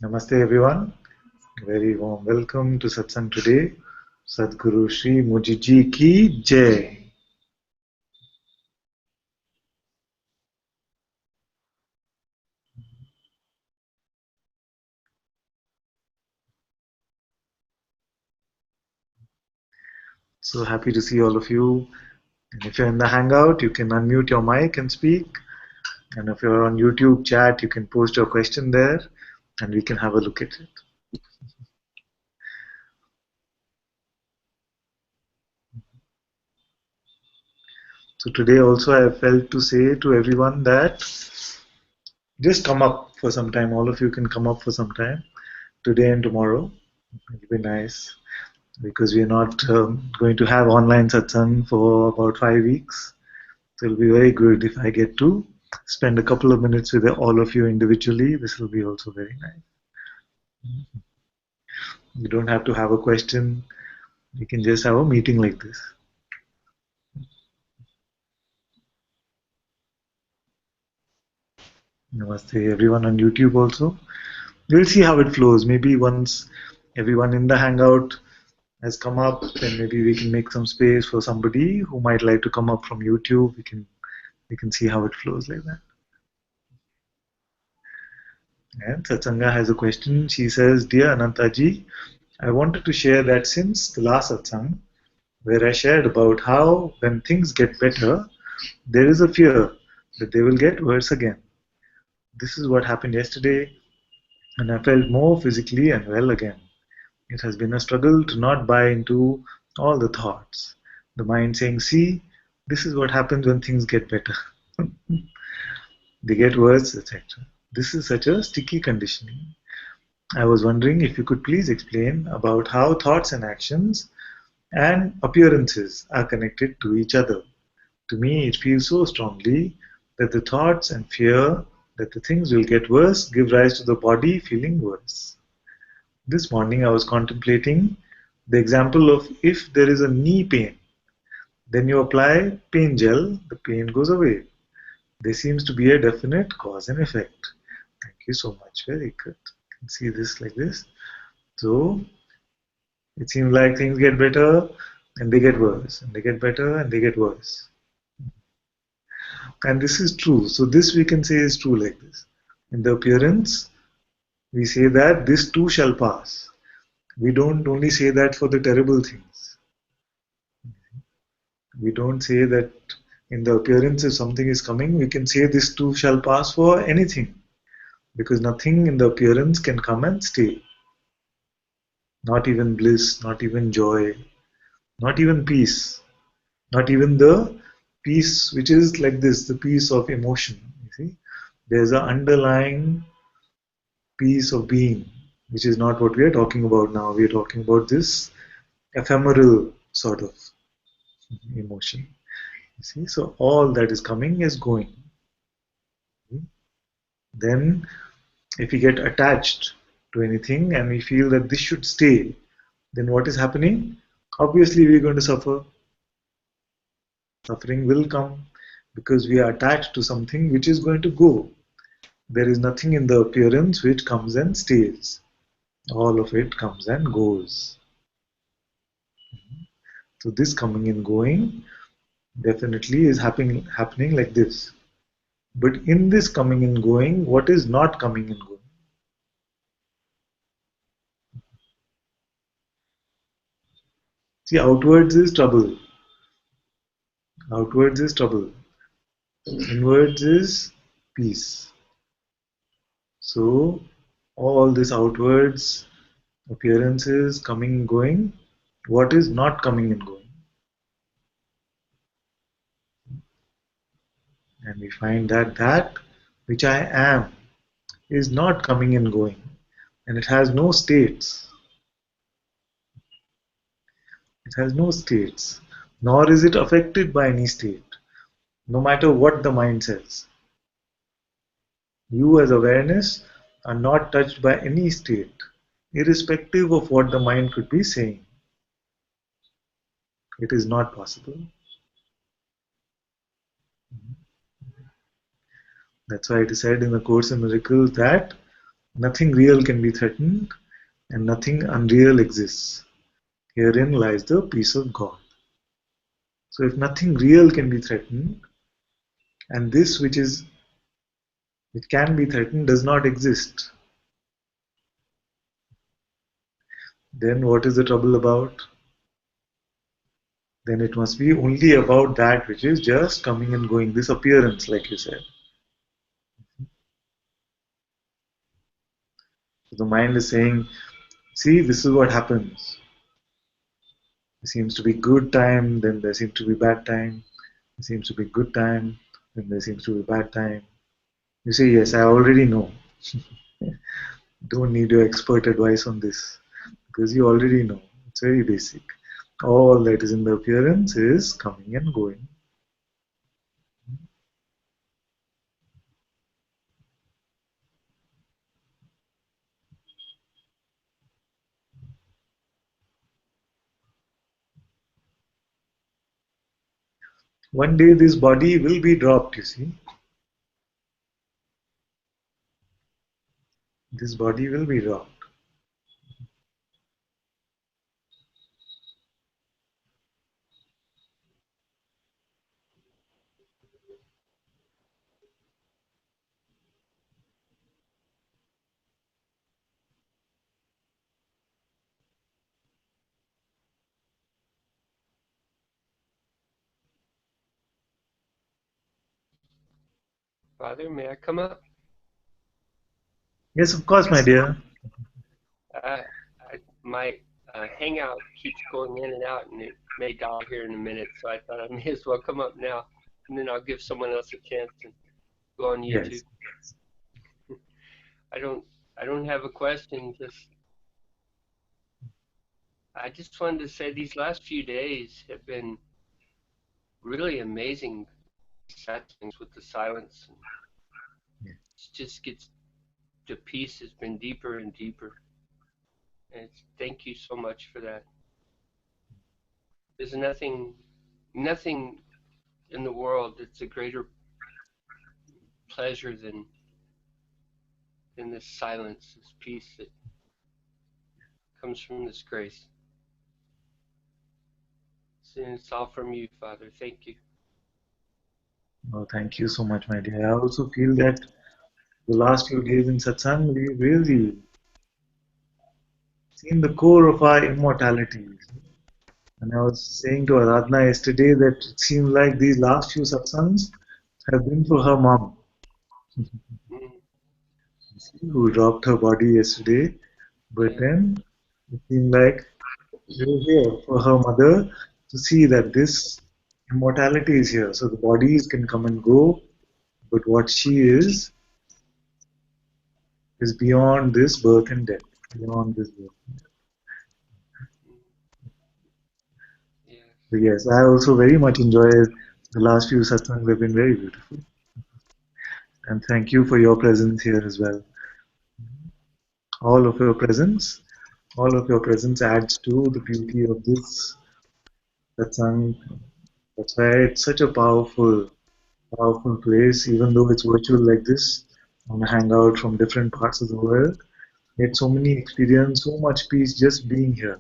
Namaste everyone. Very warm welcome to Satsang today. Satguru Shri Mujiji ki Jai. So happy to see all of you. And if you're in the Hangout, you can unmute your mic and speak. And if you're on YouTube chat, you can post your question there and we can have a look at it. So today also I felt to say to everyone that just come up for some time. All of you can come up for some time today and tomorrow. It'll be nice because we are not going to have online satsang for about 5 weeks. So it'll be very good if I get to spend a couple of minutes with all of you individually. This will be also very nice. You don't have to have a question. You can just have a meeting like this. Namaste, everyone on YouTube also. We'll see how it flows. Maybe once everyone in the Hangout has come up, then maybe we can make some space for somebody who might like to come up from YouTube. We can see how it flows like that. And Satsanga has a question. She says, Dear Ananta ji, I wanted to share that since the last satsang, where I shared about how when things get better, there is a fear that they will get worse again. This is what happened yesterday, and I felt more physically unwell again. It has been a struggle to not buy into all the thoughts. The mind saying, see, this is what happens when things get better. They get worse, etc. This is such a sticky conditioning. I was wondering if you could please explain about how thoughts and actions and appearances are connected to each other. To me, it feels so strongly that the thoughts and fear that the things will get worse give rise to the body feeling worse. This morning I was contemplating the example of if there is a knee pain, then you apply pain gel, the pain goes away. There seems to be a definite cause and effect. Thank you so much. Very good. You can see this like this. So it seems like things get better and they get worse, and they get better and they get worse. And this is true. So this we can say is true like this. In the appearance, we say that this too shall pass. We don't only say that for the terrible things. We don't say that in the appearance if something is coming, we can say this too shall pass for anything. Because nothing in the appearance can come and stay. Not even bliss, not even joy, not even peace, not even the peace which is like this, the peace of emotion. You see, there's an underlying peace of being, which is not what we are talking about now. We are talking about this ephemeral sort of emotion. You see, so all that is coming is going. Then, if we get attached to anything and we feel that this should stay, then what is happening? Obviously, we're going to suffer. Suffering will come because we are attached to something which is going to go. There is nothing in the appearance which comes and stays. All of it comes and goes. So this coming and going definitely is happening like this. But in this coming and going, what is not coming and going? See, outwards is trouble. Outwards is trouble. Inwards is peace. So all this outwards appearances coming and going, what is not coming and going? And we find that that which I am is not coming and going, and it has no states. It has no states, nor is it affected by any state, no matter what the mind says. You as awareness are not touched by any state, irrespective of what the mind could be saying. It is not possible. That's why it is said in the Course in Miracles that Nothing real can be threatened, and nothing unreal exists. Herein lies the peace of God. So if nothing real can be threatened, and this which can be threatened does not exist, then what is the trouble about? Then it must be only about that which is just coming and going, this appearance, like you said. So the mind is saying, see, this is what happens. There seems to be good time, then there seems to be bad time. There seems to be good time, then there seems to be bad time. You say, yes, I already know. Don't need your expert advice on this because you already know. It's very basic. All that is in the appearance is coming and going. One day this body will be dropped, you see. This body will be dropped. Father, may I come up? Yes, of course, my dear. My Hangout keeps going in and out, and it may die here in a minute, so I thought I may as well come up now, and then I'll give someone else a chance and go on YouTube. Yes. I don't have a question. I just wanted to say these last few days have been really amazing. Satsangs with the silence, and Yeah. it just gets the peace has been deeper and deeper. And thank you so much for that. There's nothing in the world that's a greater pleasure than this silence, this peace that comes from this grace. And it's all from you, Father. Thank you. Oh, thank you so much, my dear. I also feel that the last few days in satsang, we really seen the core of our immortality. And I was saying to Aradhna yesterday that it seems like these last few satsangs have been for her mom, Mm, who dropped her body yesterday. But yeah. then it seemed like we were here for her mother to see that this immortality is here. So the bodies can come and go, but what she is beyond this birth and death, beyond this birth. Mm, yes. So yes, I also very much enjoyed the last few satsangs. Have been very beautiful. And thank you for your presence here as well. All of your presence, all of your presence adds to the beauty of this satsang. That's why it's such a powerful place, even though it's virtual like this, on a hangout from different parts of the world. Yet so many experience, so much peace just being here.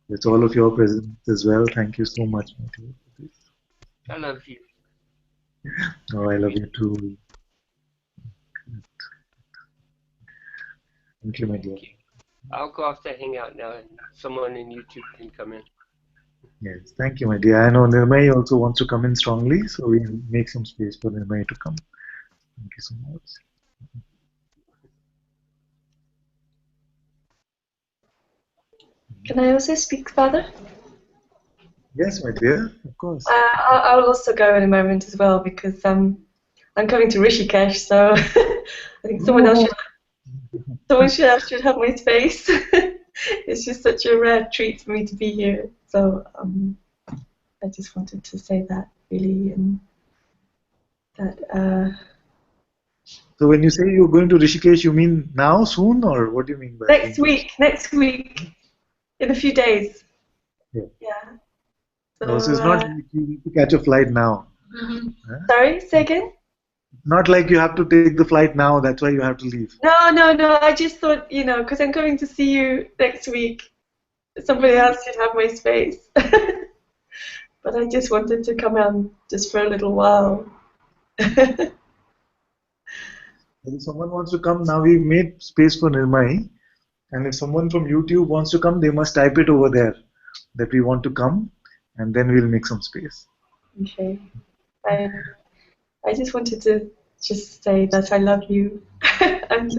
With all of your presence as well. Thank you so much, Matthew, for this. I love you. Oh, I Love love you. you too. Thank you, my dear. Thank you. I'll go off to Hangout now, and someone in YouTube can come in. Yes, thank you, my dear. I know Nirmay also wants to come in strongly, so we'll make some space for Nirmay to come. Thank you so much. Can I also speak, Father? Yes, my dear, of course. I'll also go in a moment as well because I'm coming to Rishikesh, so I think Oh, someone else should have my space. It's just such a rare treat for me to be here. So I just wanted to say that really, and that so when you say you're going to Rishikesh, you mean now, soon, or what do you mean by going to Rishikesh? next week, in a few days. Yeah. Yeah. Oh, so So it's not like you need to catch a flight now. Huh? sorry, say again. Not like you have to take the flight now, that's why you have to leave. No. I just thought, because I'm coming to see you next week, somebody else should have my space. But I just wanted to come on just for a little while. If someone wants to come, now we've made space for Nirmai. And if someone from YouTube wants to come, they must type it over there that we want to come, and then we'll make some space. Okay. I just wanted to just say that I love you. I'm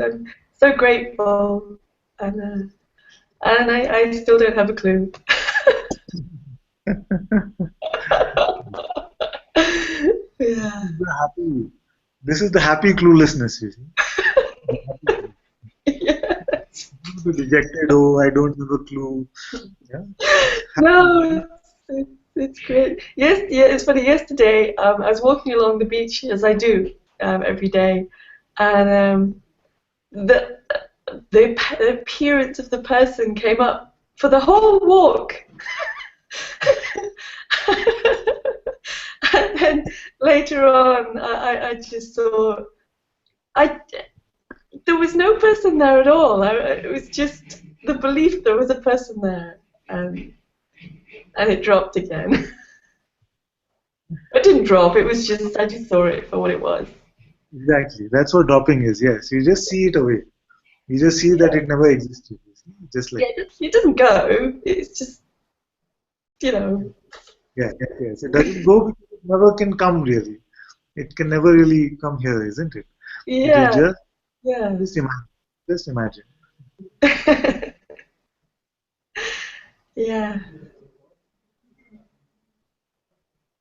so grateful. And I still don't have a clue. Yeah. This is the happy cluelessness, you see. Yes. The dejected, oh, I don't have a clue. Yeah. No, it's great. Yes, yeah, it's funny. Yesterday, I was walking along the beach as I do every day, and the the appearance of the person came up for the whole walk. And then later on, I just saw there was no person there at all. It was just the belief there was a person there, and it dropped again. It didn't drop. It was just I just saw it for what it was. Exactly. That's what dropping is. Yes. You just see it away. You just see that it never existed. Just like Yeah, it doesn't go. It's just yeah, yes. It doesn't go because it never can come really. It can never really come here, isn't it? It is Yeah, yeah. just imagine. Just imagine. Yeah.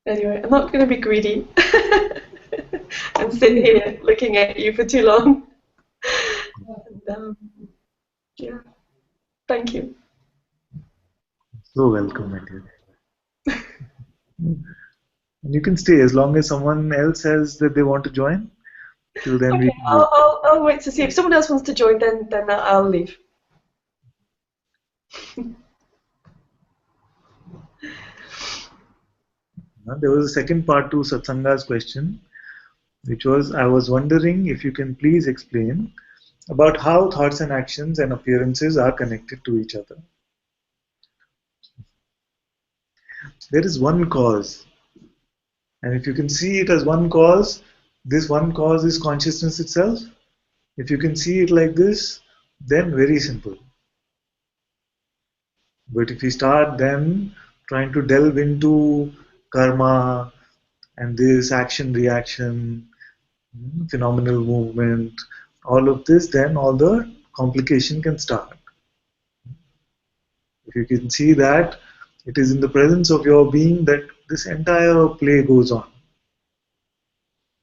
Anyway, I'm not going to be greedy and sit here looking at you for too long. And, yeah. Thank you. So welcome, my dear. And you can stay as long as someone else says that they want to join. Till then we Okay, can leave. I'll wait to see if someone else wants to join. Then I'll leave. There was a second part to Satsanga's question, which was I was wondering if you can please explain about how thoughts and actions and appearances are connected to each other. There is one cause, and if you can see it as one cause, this one cause is consciousness itself. If you can see it like this, then very simple. But if we start then trying to delve into karma and this action reaction, phenomenal movement, all of this, then all the complication can start. If you can see that it is in the presence of your being that this entire play goes on.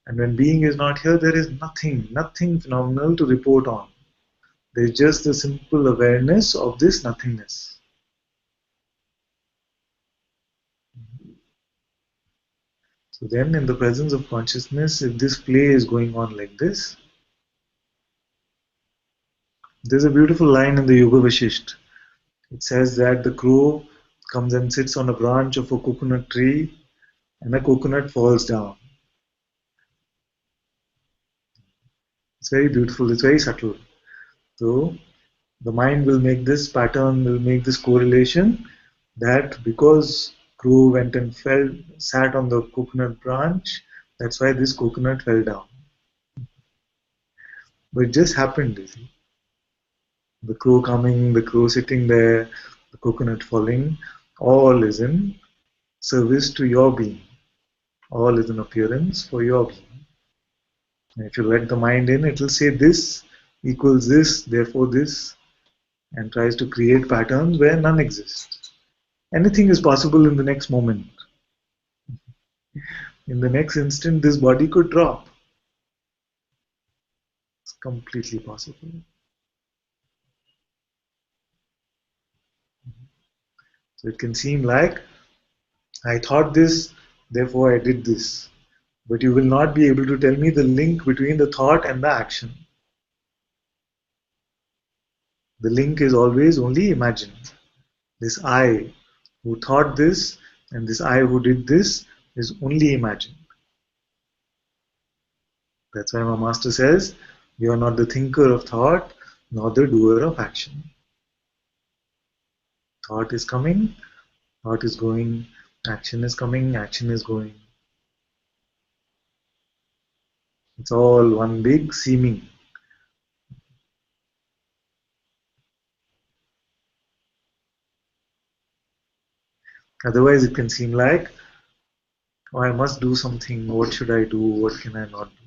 And when being is not here, there is nothing phenomenal to report on. There is just the simple awareness of this nothingness. So then in the presence of consciousness, if this play is going on like this, there's a beautiful line in the Yoga Vashisht. It says that the crow comes and sits on a branch of a coconut tree and a coconut falls down. It's very beautiful, it's very subtle. So the mind will make this pattern, will make this correlation that because crow went and sat on the coconut branch, that's why this coconut fell down. But it just happened, you see. The crow coming, the crow sitting there, the coconut falling, all is in service to your being. All is an appearance for your being. And if you let the mind in, it will say this equals this, therefore this, and tries to create patterns where none exist. Anything is possible in the next moment. In the next instant, this body could drop. It's completely possible. So it can seem like I thought this, therefore I did this. But you will not be able to tell me the link between the thought and the action. The link is always only imagined. This I who thought this and this I who did this is only imagined. That's why my master says, you are not the thinker of thought, nor the doer of action. Thought is coming, thought is going, action is coming, action is going. It's all one big seeming. Otherwise, it can seem like, oh, I must do something. What should I do? What can I not do?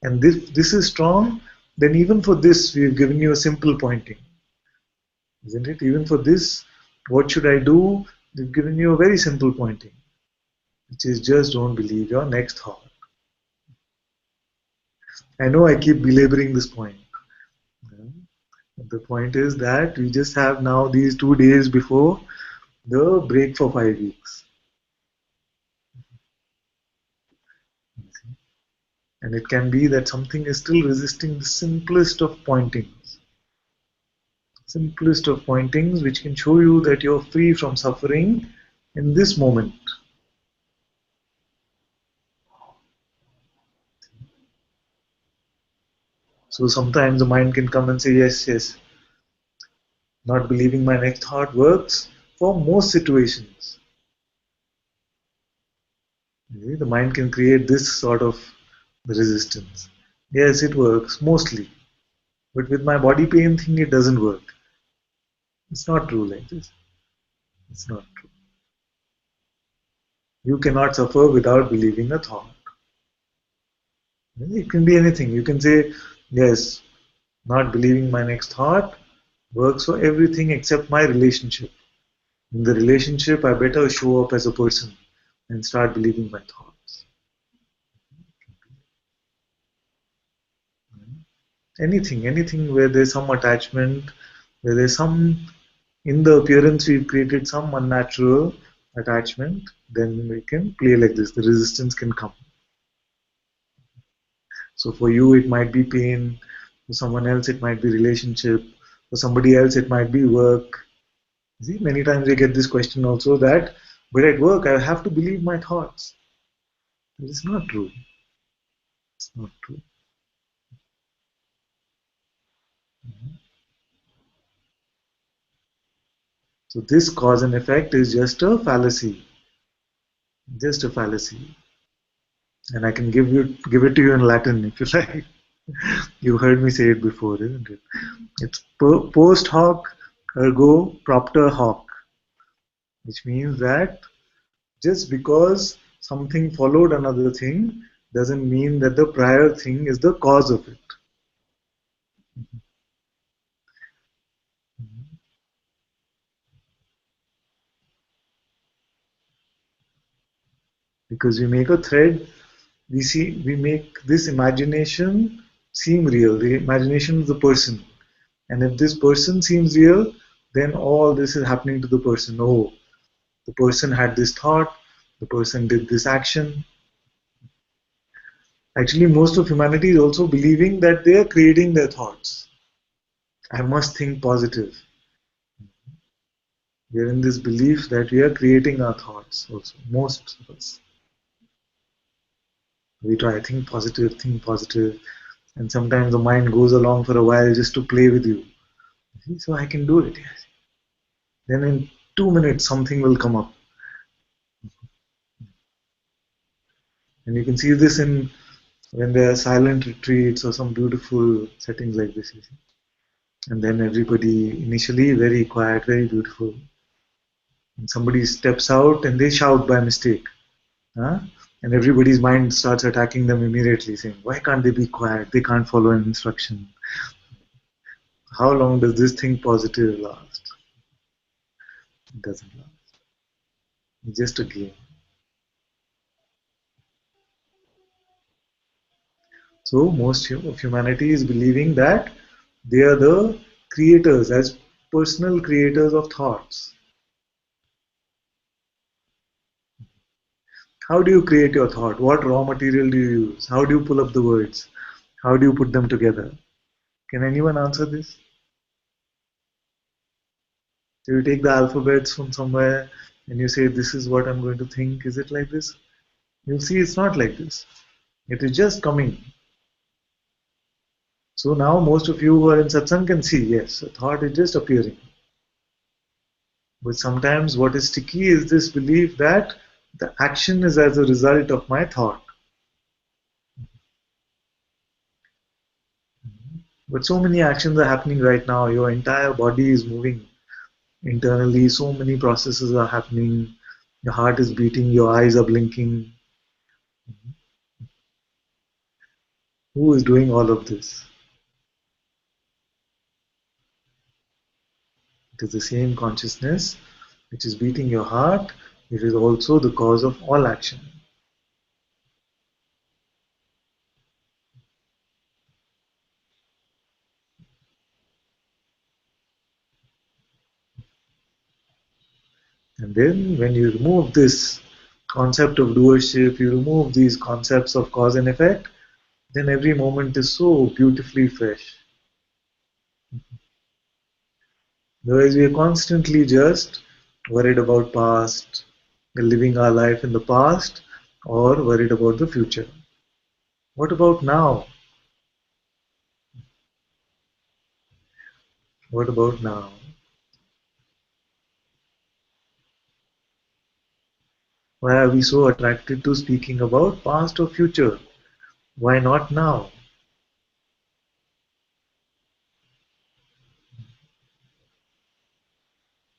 And if this is strong, then even for this, we've given you a simple pointing. Isn't it? Even for this, what should I do? We've given you a very simple pointing, which is just don't believe your next thought. I know I keep belaboring this point. The point is that we just have now these 2 days before the break for 5 weeks. And it can be that something is still resisting the simplest of pointings. Simplest of pointings which can show you that you're free from suffering in this moment. So sometimes the mind can come and say, yes, yes, not believing my next thought works for most situations. The mind can create this sort of resistance. Yes, it works mostly. But with my body pain thing, it doesn't work. It's not true like this. It's not true. You cannot suffer without believing a thought. It can be anything. You can say, yes, not believing my next thought works for everything except my relationship. In the relationship, I better show up as a person and start believing my thoughts. Anything where there's some attachment, where there's some, in the appearance we've created some unnatural attachment, then we can play like this. The resistance can come. So for you, it might be pain. For someone else, it might be relationship. For somebody else, it might be work. See, many times we get this question also that, but at work, I have to believe my thoughts. It's not true. It's not true. So this cause and effect is just a fallacy. Just a fallacy. And I can give it to you in Latin if you like. You heard me say it before, isn't it? It's post hoc ergo propter hoc, which means that just because something followed another thing doesn't mean that the prior thing is the cause of it. Because we make a thread, we make this imagination seem real. The imagination is the person. And if this person seems real, then all this is happening to the person. Oh, the person had this thought, the person did this action. Actually, most of humanity is also believing that they are creating their thoughts. I must think positive. We are in this belief that we are creating our thoughts also, most of us. We try think positive, and sometimes the mind goes along for a while just to play with you. See, so I can do it, yes. Then in 2 minutes something will come up. And you can see this in when there are silent retreats or some beautiful settings like this. You see. And then everybody initially very quiet, very beautiful. And somebody steps out and they shout by mistake. Huh? And everybody's mind starts attacking them immediately, saying, why can't they be quiet? They can't follow an instruction. How long does this think positive last? It doesn't last. It's just a game. So most of humanity is believing that they are the creators, as personal creators of thoughts. How do you create your thought? What raw material do you use? How do you pull up the words? How do you put them together? Can anyone answer this? So you take the alphabets from somewhere and you say, this is what I'm going to think. Is it like this? You'll see it's not like this. It is just coming. So now most of you who are in satsang can see, yes, a thought is just appearing. But sometimes what is sticky is this belief that the action is as a result of my thought. But so many actions are happening right now. Your entire body is moving internally. So many processes are happening. Your heart is beating. Your eyes are blinking. Who is doing all of this? It is the same consciousness which is beating your heart. It is also the cause of all action. And then when you remove this concept of doership, you remove these concepts of cause and effect, then every moment is so beautifully fresh. Otherwise, we are constantly just worried about past, living our life in the past, or worried about the future. What about now? What about now? Why are we so attracted to speaking about past or future? Why not now?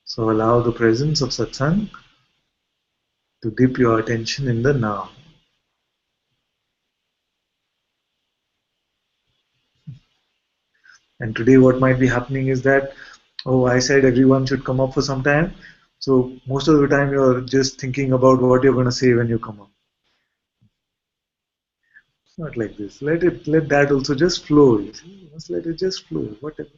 So allow the presence of satsang to dip your attention in the now. And today what might be happening is that, oh, I said everyone should come up for some time. So most of the time you're just thinking about what you're going to say when you come up. It's not like this. Let that also just flow. You see? You must let it just flow. Whatever.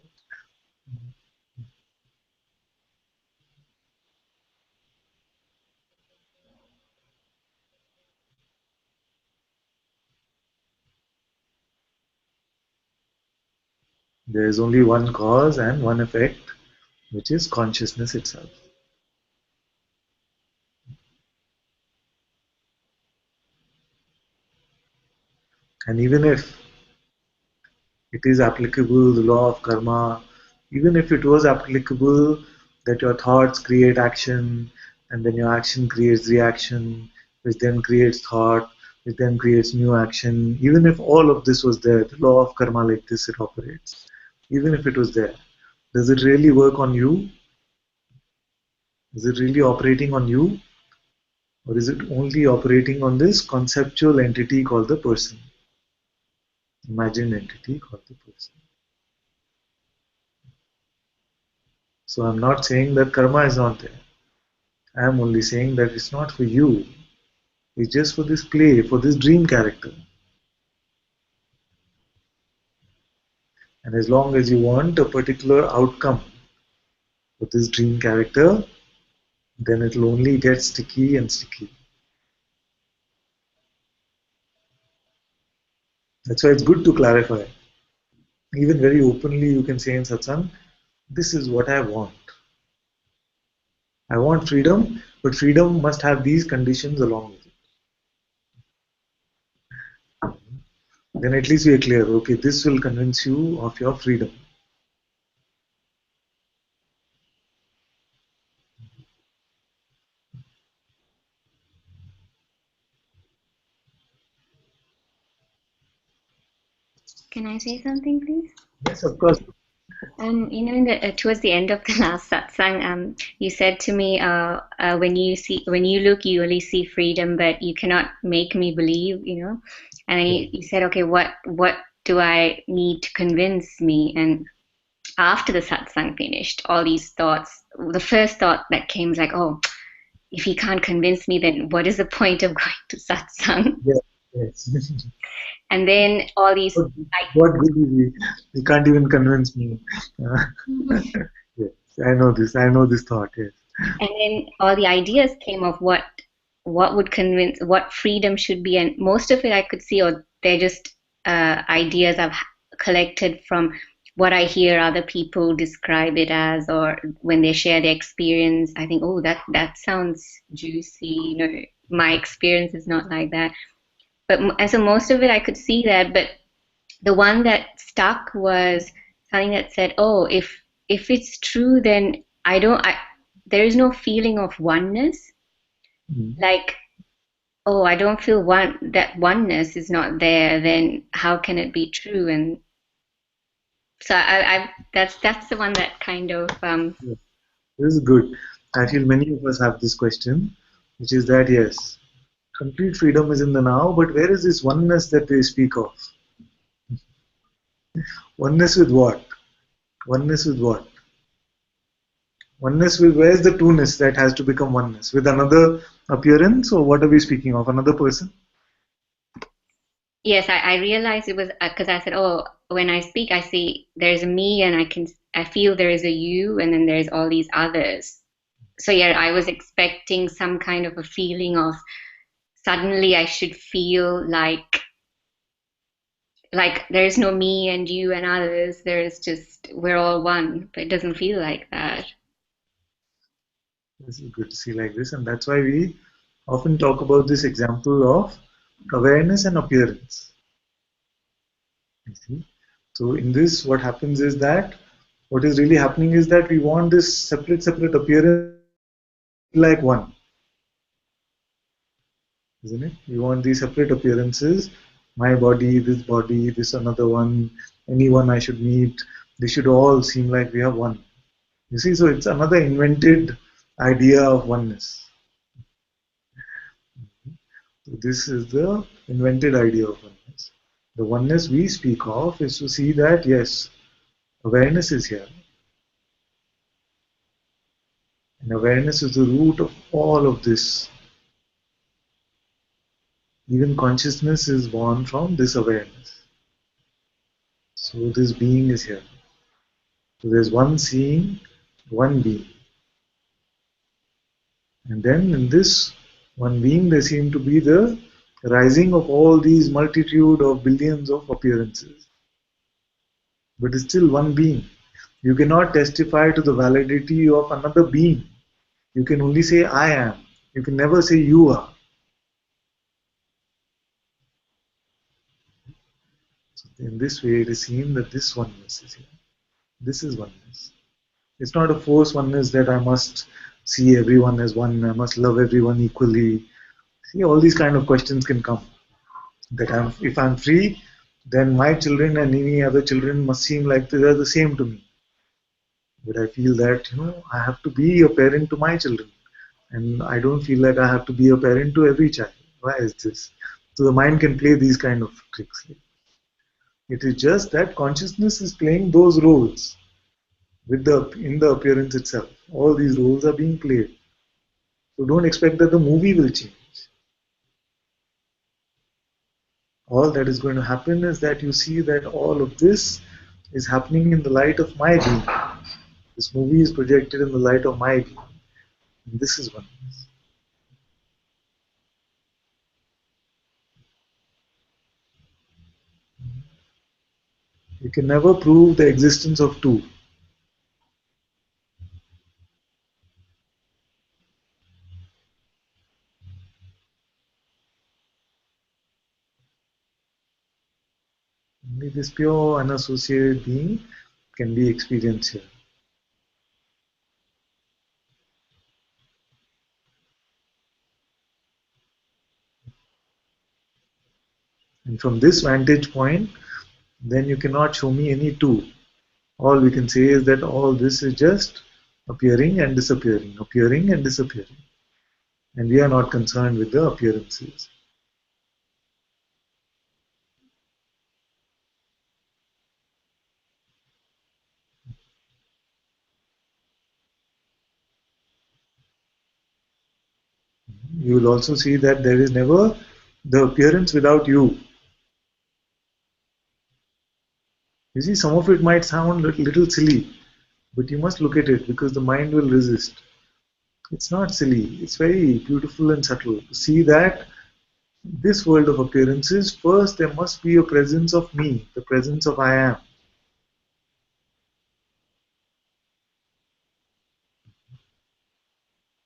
There is only one cause and one effect, which is consciousness itself. And even if it is applicable, the law of karma, even if it was applicable that your thoughts create action, and then your action creates reaction, which then creates thought, which then creates new action, even if all of this was there, the law of karma like this it operates, even if it was there, does it really work on you? Is it really operating on you? Or is it only operating on this conceptual entity called the person? Imagined entity called the person. So I'm not saying that karma is not there. I'm only saying that it's not for you. It's just for this play, for this dream character. And as long as you want a particular outcome for this dream character, then it'll only get sticky and sticky. That's why it's good to clarify. Even very openly, you can say in satsang, this is what I want. I want freedom, but freedom must have these conditions along with it. Then at least we are clear, okay, this will convince you of your freedom. Can I say something, please? Yes, of course. Towards the end of the last satsang, you said to me, when you look, you only see freedom, but you cannot make me believe, And you said, okay, what do I need to convince me? And after the satsang finished, all these thoughts, the first thought that came was like, oh, if he can't convince me, then what is the point of going to satsang? Yes, yes. And then all these, what good is he? He can't even convince me. Yes, I know this. I know this thought. Yes. and then all the ideas came of what would convince, what freedom should be, and most of it I could see, or they're just ideas I've collected from what I hear other people describe it as, or when they share their experience. I think, oh, that sounds juicy. My experience is not like that. And so most of it I could see that, but the one that stuck was something that said, "Oh, if it's true, then there is no feeling of oneness. Like, oh, I don't feel that oneness is not there, then how can it be true?" And so that's the one that kind of Yeah, this is good. I feel many of us have this question, which is that yes, complete freedom is in the now, but where is this oneness that they speak of? Oneness with what? Oneness with what? Oneness with, where's the two-ness that has to become oneness? With another appearance, or what are we speaking of? Another person? yes, I realized it was because I said, oh, when I speak, I see there's a me, and I feel there is a you, and then there's all these others. So yeah, I was expecting some kind of a feeling of suddenly I should feel like there's no me and you and others. There's just we're all one, but it doesn't feel like that. This is good to see like this, and that's why we often talk about this example of awareness and appearance. You see? So in this, what happens is that what is really happening is that we want this separate appearance like one, isn't it? We want these separate appearances, my body, this another one, anyone I should meet, they should all seem like we are one. You see, so it's another invented idea of oneness. So this is the invented idea of oneness. The oneness we speak of is to see that yes, awareness is here. And awareness is the root of all of this. Even consciousness is born from this awareness. So this being is here. So there's one seeing, one being. And then in this one being, there seem to be the rising of all these multitude of billions of appearances. But it's still one being. You cannot testify to the validity of another being. You can only say, I am. You can never say, you are. So in this way, it is seen that this oneness is here. This is oneness. It's not a force oneness that I must see everyone as one, I must love everyone equally. See, all these kind of questions can come. That if I'm free, then my children and any other children must seem like they are the same to me. But I feel that, I have to be a parent to my children. And I don't feel like I have to be a parent to every child. Why is this? So the mind can play these kind of tricks. It is just that consciousness is playing those roles in the appearance itself. All these roles are being played. So don't expect that the movie will change. All that is going to happen is that you see that all of this is happening in the light of my being. This movie is projected in the light of my being. And this is oneness. You can never prove the existence of two. Only this pure unassociated being can be experienced here. And from this vantage point, then you cannot show me any two. All we can say is that all this is just appearing and disappearing, appearing and disappearing. And we are not concerned with the appearances. You will also see that there is never the appearance without you. You see, some of it might sound a little silly, but you must look at it because the mind will resist. It's not silly, it's very beautiful and subtle. See that this world of appearances, first there must be a presence of me, the presence of I am.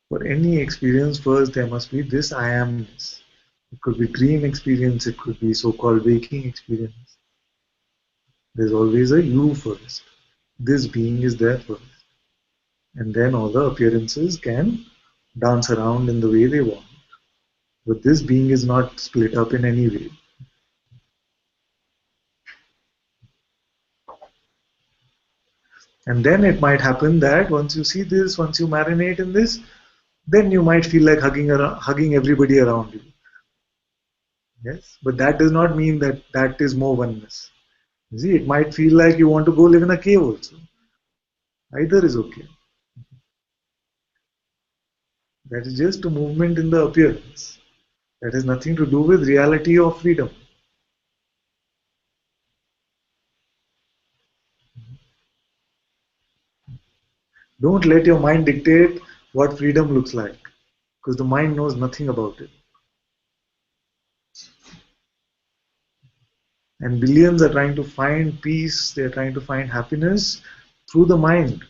For any experience, first there must be this I amness. It could be dream experience, it could be so-called waking experience. There's always a you first. This being is there first. And then all the appearances can dance around in the way they want. But this being is not split up in any way. And then it might happen that once you see this, once you marinate in this, then you might feel like hugging everybody around you. Yes, but that does not mean that that is more oneness. You see, it might feel like you want to go live in a cave also. Either is okay. That is just a movement in the appearance. That has nothing to do with reality or freedom. Don't let your mind dictate what freedom looks like, because the mind knows nothing about it. And billions are trying to find peace, they're trying to find happiness through the mind.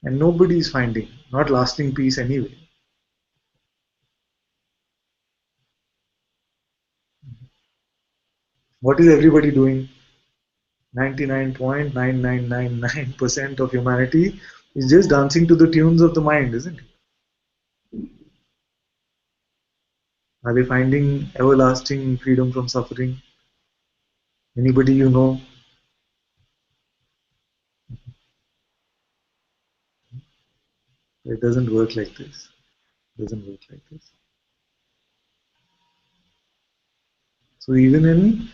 And nobody is finding, not lasting peace anyway. What is everybody doing? 99.9999% of humanity is just dancing to the tunes of the mind, isn't it? Are they finding everlasting freedom from suffering? Anybody you know? It doesn't work like this. It doesn't work like this. So even in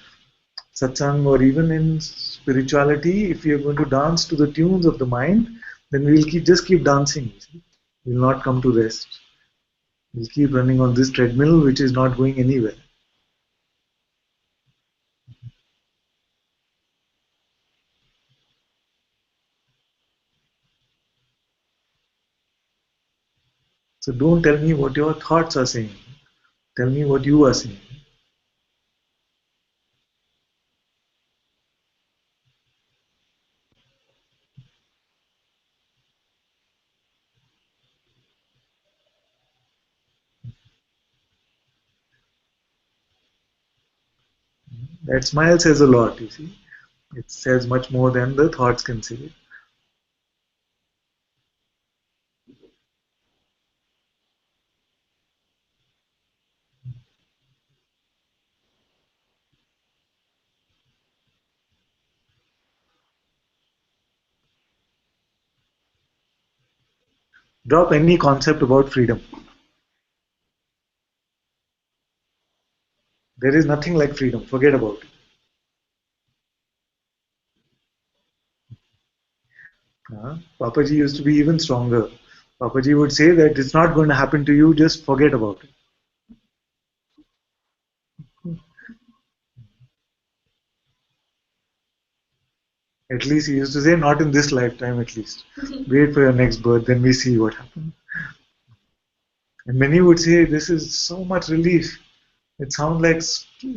satsang or even in spirituality, if we are going to dance to the tunes of the mind, then we will just keep dancing. We will not come to rest. We'll keep running on this treadmill which is not going anywhere. So don't tell me what your thoughts are saying. Tell me what you are saying. That smile says a lot, you see. It says much more than the thoughts can say. Drop any concept about freedom. There is nothing like freedom. Forget about it. Papaji used to be even stronger. Papaji would say that it's not going to happen to you, just forget about it. At least he used to say, not in this lifetime at least. Wait for your next birth, then we see what happens. And many would say, this is so much relief. It sounds like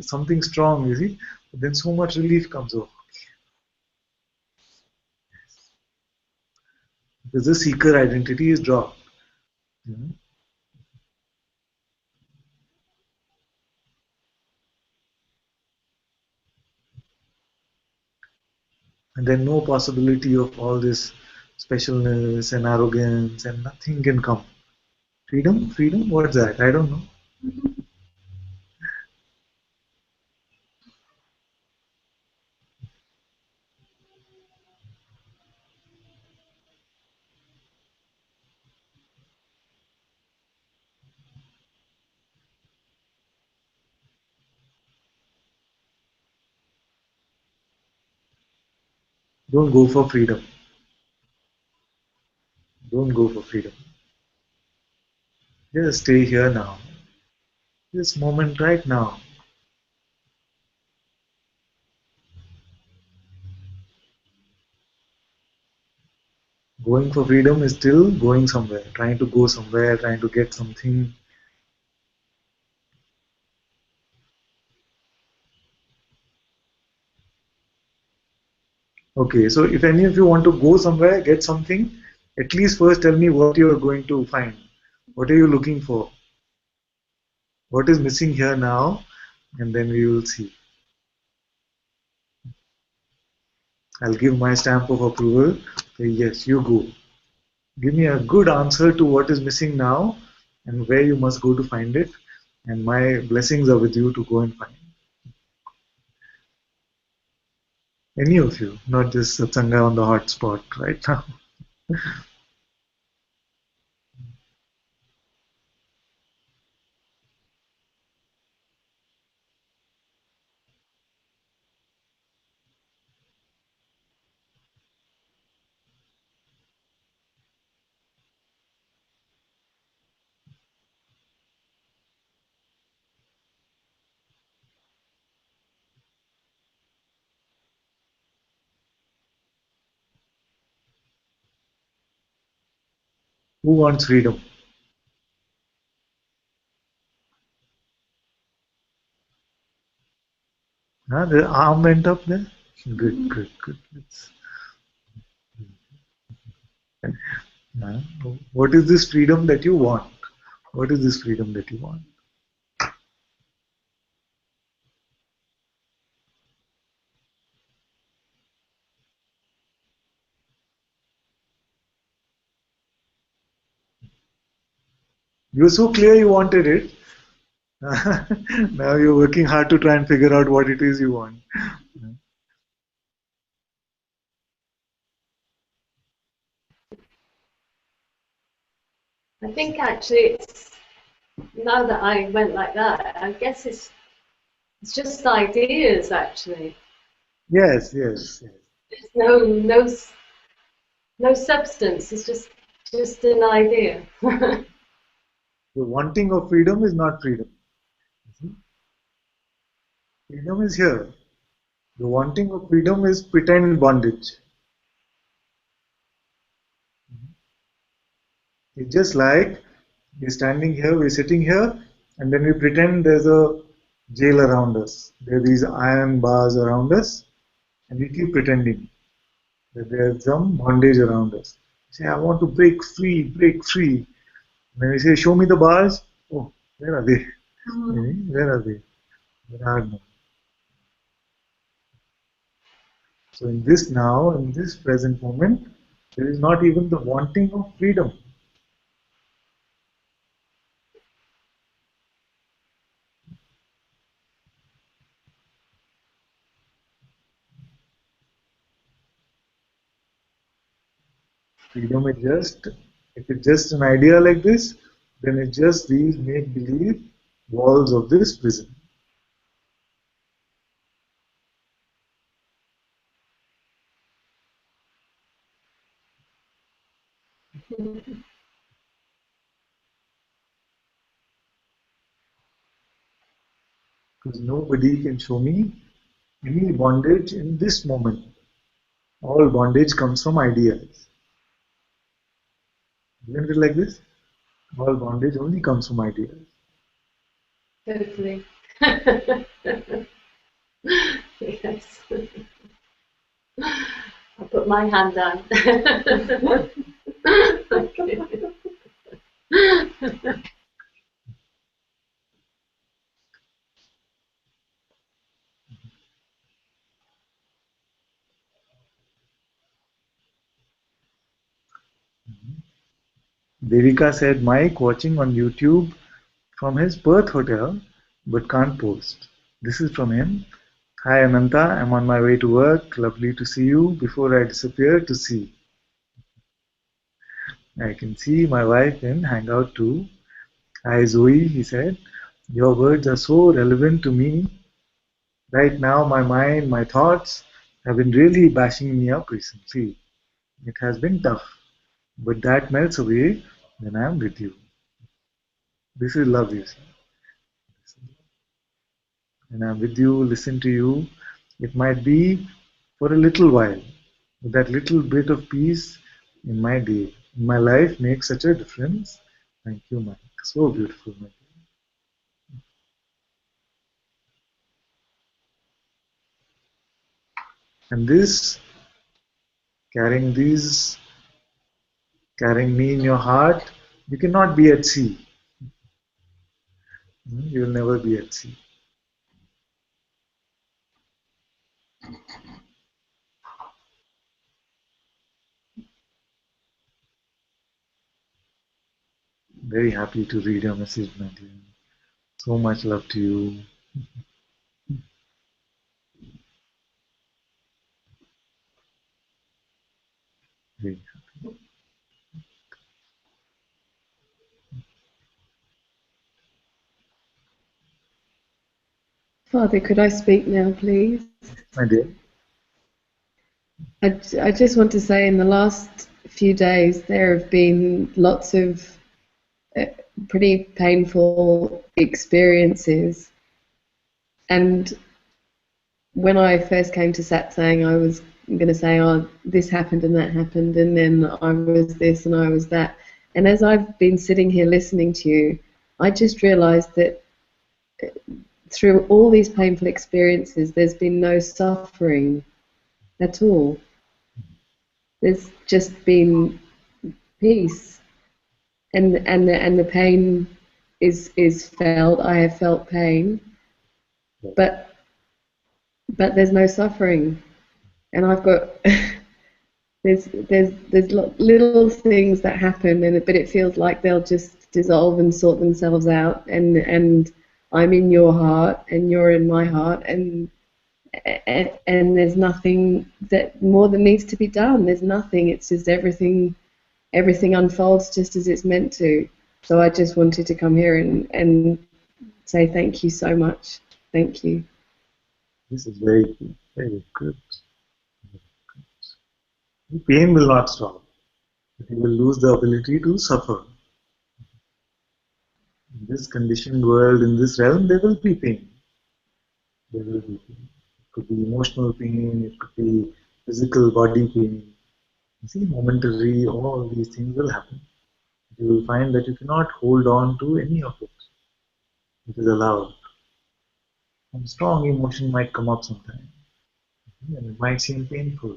something strong, you see. But then so much relief comes over. Because the seeker identity is dropped. And then no possibility of all this specialness and arrogance and nothing can come. Freedom? Freedom? What's that? I don't know. Don't go for freedom. Don't go for freedom. Just stay here now. This moment right now. Going for freedom is still going somewhere, trying to go somewhere, trying to get something. Okay, so if any of you want to go somewhere, get something, at least first tell me what you are going to find. What are you looking for? What is missing here now? And then we will see. I'll give my stamp of approval. Say, yes, you go. Give me a good answer to what is missing now and where you must go to find it. And my blessings are with you to go and find it. Any of you, not just Satsanga on the hot spot right now. Who wants freedom? Huh? The arm went up there? Good, good, good. Huh? What is this freedom that you want? What is this freedom that you want? You were so clear you wanted it. Now you're working hard to try and figure out what it is you want. I think actually it's, now that I went like that, I guess it's just ideas actually. Yes, yes, yes. There's no substance. It's just an idea. The wanting of freedom is not freedom. Freedom is here. The wanting of freedom is pretend bondage. It's just like we're standing here, we're sitting here, and then we pretend there's a jail around us. There are these iron bars around us, and we keep pretending that there's some bondage around us. We say, I want to break free, break free. And then we say, show me the bars. Oh, where are they? Where are they? There are none. So in this now, in this present moment, there is not even the wanting of freedom. Freedom is just, if it's just an idea like this, then it's just these make-believe walls of this prison. Because nobody can show me any bondage in this moment. All bondage comes from ideas. Isn't it like this? All bondage only comes from ideas. Totally. Yes. I'll put my hand down. Okay. Devika said Mike watching on YouTube from his Perth hotel but can't post. This is from him. Hi Ananta, I'm on my way to work. Lovely to see you before I disappear to see. I can see my wife in Hangout too. Hi Zoe, he said. Your words are so relevant to me. Right now, my mind, my thoughts have been really bashing me up recently. It has been tough, but that melts away when I'm with you. This is love, you see. When I'm with you, listen to you. It might be for a little while, but that little bit of peace in my day, in my life makes such a difference. Thank you, Mike. So beautiful, Mike. And this, carrying these, carrying me in your heart, you cannot be at sea. You will never be at sea. Very happy to read your message, my dear. So much love to you. Very Father, could I speak now, please? my dear. I just want to say in the last few days there have been lots of pretty painful experiences. And when I first came to Satsang, I was going to say, oh, this happened and that happened, and then I was this and I was that. And as I've been sitting here listening to you, I just realized that through all these painful experiences, there's been no suffering at all. There's just been peace, and the pain is felt. I have felt pain, but there's no suffering, and I've got there's little things that happen, but it feels like they'll just dissolve and sort themselves out, and I'm in your heart and you're in my heart, and there's nothing that more that needs to be done. There's nothing. It's just everything unfolds just as it's meant to. So I just wanted to come here and say thank you so much. Thank you. This is very good. Very good. The pain will not stop. You will lose the ability to suffer. In this conditioned world, in this realm, there will be pain. There will be pain. It could be emotional pain, it could be physical body pain. You see, momentary, all these things will happen. You will find that you cannot hold on to any of it. It is allowed. Some strong emotion might come up sometime, and it might seem painful.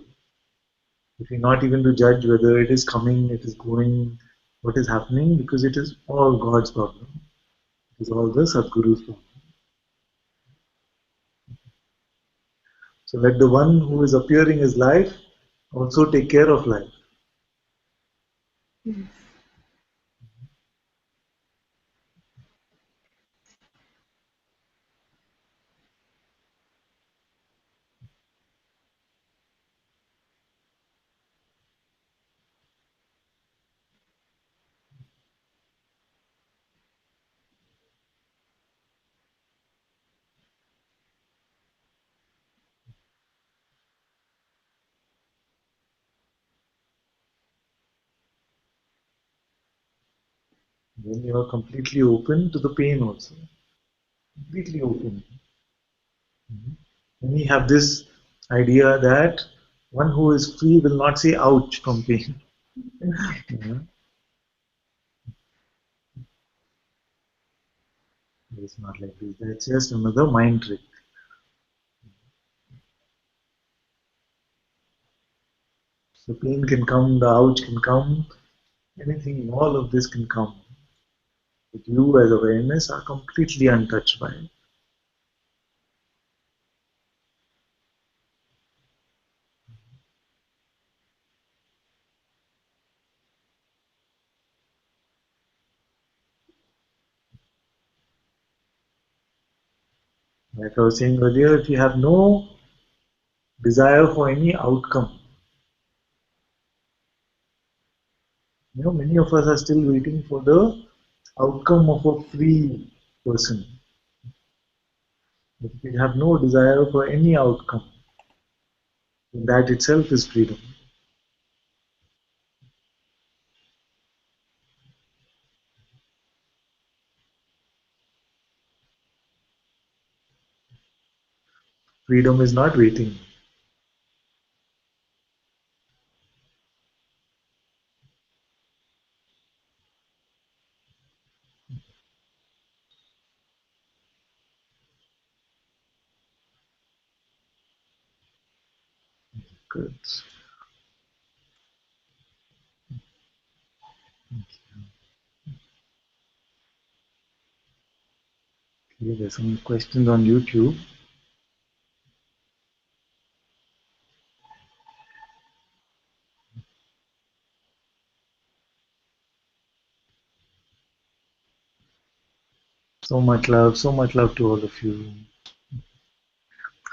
If you're not even to judge whether it is coming, it is going, what is happening, because it is all God's problem. It is all the Satguru's problem. So let the one who is appearing as life also take care of life. Yes. Then you are completely open to the pain also. Completely open. And we have this idea that one who is free will not say ouch from pain. Yeah. It's not like this. That's just another mind trick. The pain can come, the ouch can come, anything, all of this can come. But you as awareness are completely untouched by it. Like I was saying earlier, if you have no desire for any outcome, many of us are still waiting for the outcome of a free person. But if you have no desire for any outcome, then that itself is freedom. Freedom is not waiting. Good. Okay, there's some questions on YouTube. So much love to all of you.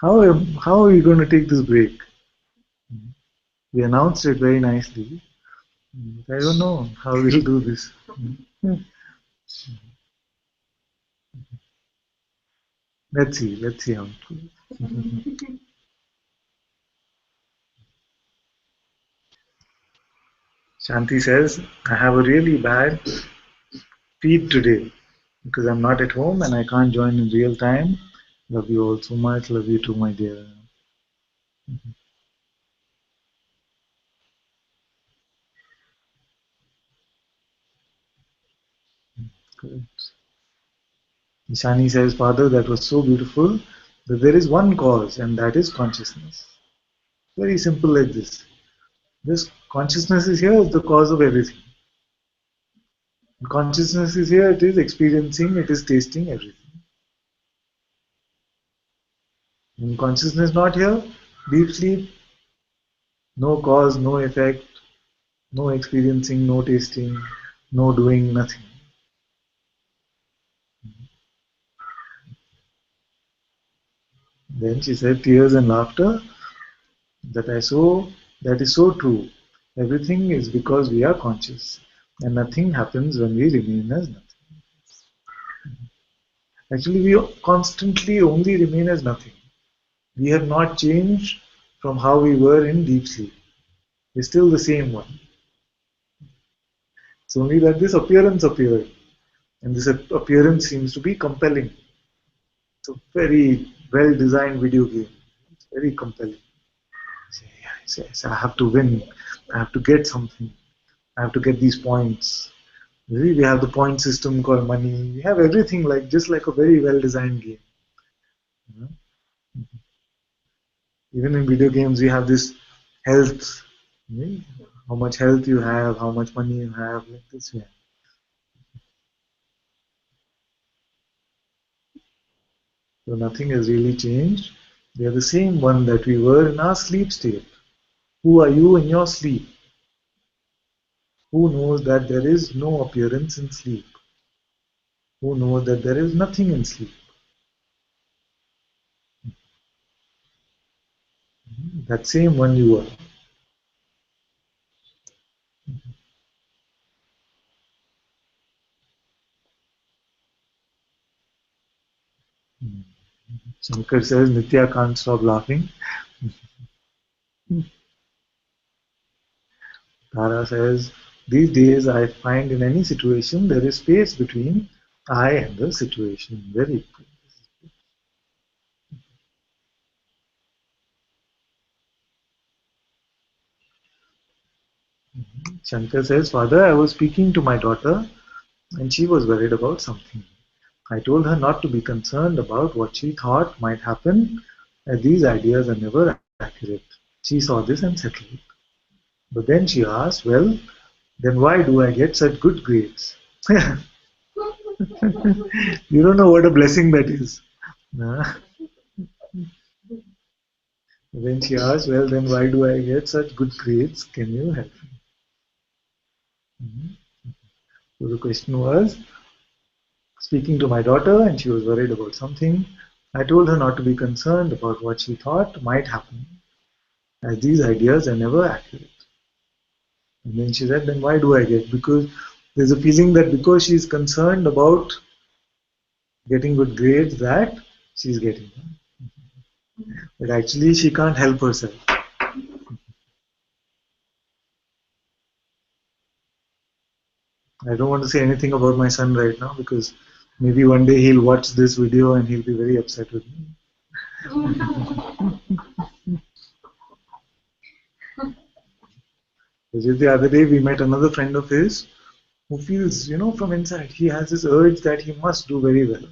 How are you going to take this break? We announced it very nicely. I don't know how we'll do this. Let's see how it goes. Shanti says, I have a really bad feed today because I'm not at home and I can't join in real time. Love you all so much. Love you too, my dear. Good. Ishani says, Father, that was so beautiful that there is one cause and that is consciousness. Very simple like this. This consciousness is here, is the cause of everything. Consciousness is here, it is experiencing, it is tasting everything. When consciousness not here, deep sleep, no cause, no effect, no experiencing, no tasting, no doing, nothing. Then she said, tears and laughter, that is so true. Everything is because we are conscious, and nothing happens when we remain as nothing. Actually, we constantly only remain as nothing. We have not changed from how we were in deep sleep. We're still the same one. It's only that this appearance appeared, and this appearance seems to be compelling. It's a very well designed video game. It's very compelling. Say, I have to win. I have to get something. I have to get these points. We have the point system called money. We have everything like just like a very well designed game. You know? Even in video games, we have this health. How much health you have, how much money you have, like this. Yeah. So nothing has really changed. We are the same one that we were in our sleep state. Who are you in your sleep? Who knows that there is no appearance in sleep? Who knows that there is nothing in sleep? That same one you are. Shankar says Nitya can't stop laughing. Tara says, these days I find in any situation there is space between I and the situation. Very good. Shankar says, Father, I was speaking to my daughter and she was worried about something. I told her not to be concerned about what she thought might happen, as these ideas are never accurate. She saw this and settled. But then she asked, well, then why do I get such good grades? You don't know what a blessing that is. Then she asked, well, then why do I get such good grades? Can you help me? So the question was, speaking to my daughter and she was worried about something, I told her not to be concerned about what she thought might happen, as these ideas are never accurate. And then she said, then why do I get? Because there's a feeling that because she's concerned about getting good grades that she's getting. But actually she can't help herself. I don't want to say anything about my son right now because maybe one day he'll watch this video and he'll be very upset with me. Just the other day we met another friend of his who feels, from inside, he has this urge that he must do very well.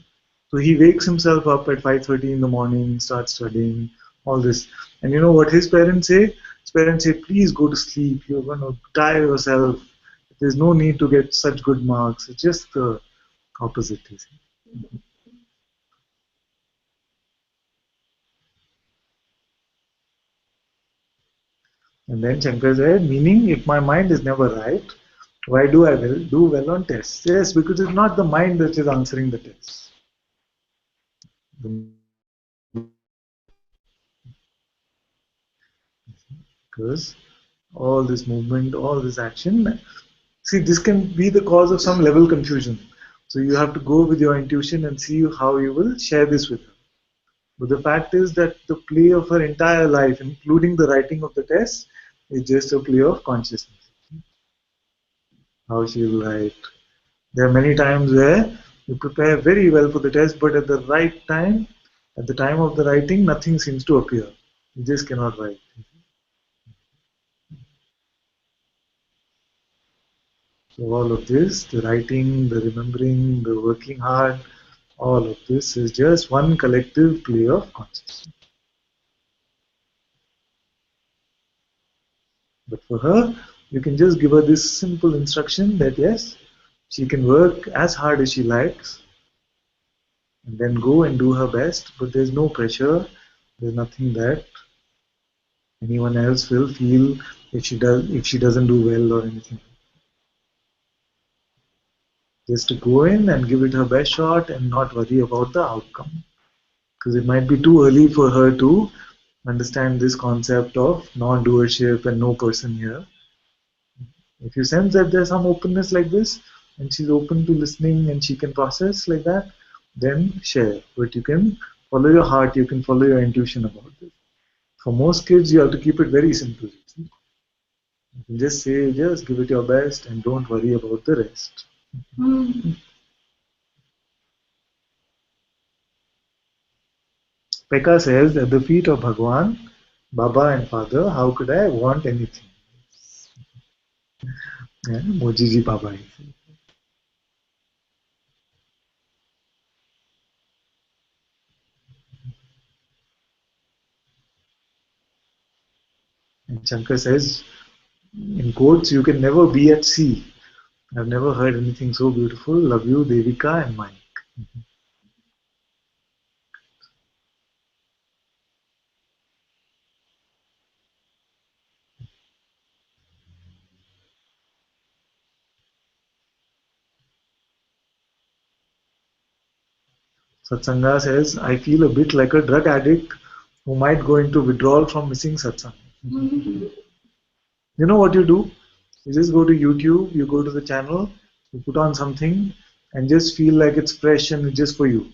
So he wakes himself up at 5:30 in the morning, starts studying, all this. And you know what his parents say? His parents say, please go to sleep, you're going to tire yourself. There's no need to get such good marks. It's just the opposite. And then Shankar said, meaning if my mind is never right, why do I do well on tests? Yes, because it's not the mind that is answering the test. Because all this movement, all this action, see, this can be the cause of some level confusion. So you have to go with your intuition and see how you will share this with her. But the fact is that the play of her entire life, including the writing of the test, is just a play of consciousness. How she will write. There are many times where you prepare very well for the test, but at the right time, at the time of the writing, nothing seems to appear. You just cannot write. So all of this, the writing, the remembering, the working hard, all of this is just one collective play of consciousness. But for her, you can just give her this simple instruction that yes, she can work as hard as she likes and then go and do her best, but there's no pressure, there's nothing that anyone else will feel if she doesn't do well or anything. Just to go in and give it her best shot and not worry about the outcome. Because it might be too early for her to understand this concept of non-doership and no person here. If you sense that there's some openness like this, and she's open to listening and she can process like that, then share. But you can follow your heart, you can follow your intuition about this. For most kids, you have to keep it very simple. You can just say, just give it your best and don't worry about the rest. Pekka says, at the feet of Bhagwan, Baba and Father, how could I want anything? Yeah, Mojiji Baba. And Shankar says, in quotes, you can never be at sea. I've never heard anything so beautiful. Love you, Devika and Mike. Satsanga says, I feel a bit like a drug addict who might go into withdrawal from missing satsang. You know what you do? You just go to YouTube, you go to the channel, you put on something, and just feel like it's fresh and it's just for you.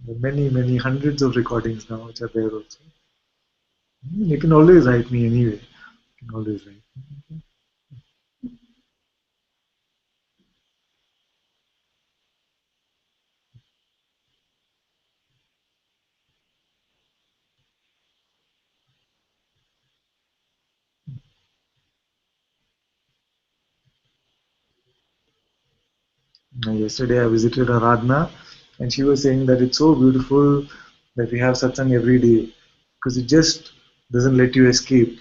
There are many, many hundreds of recordings now which are there also. You can always write me anyway. You can always write. Yesterday I visited Aradhana and she was saying that it's so beautiful that we have satsang every day because it just doesn't let you escape.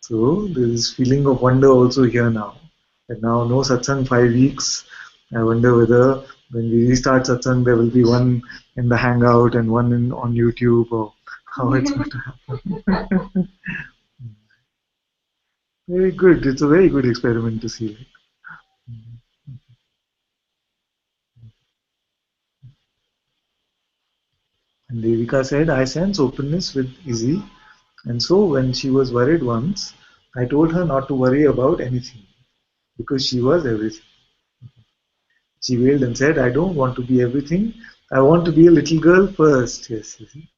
So there is feeling of wonder also here now. And now no satsang 5 weeks. I wonder whether when we restart satsang there will be one in the Hangout and one on YouTube or how it's going to happen. Very good. It's a very good experiment to see. And Devika said, I sense openness with Izzy. And so when she was worried once, I told her not to worry about anything because she was everything. She wailed and said, I don't want to be everything. I want to be a little girl first. Yes, you see.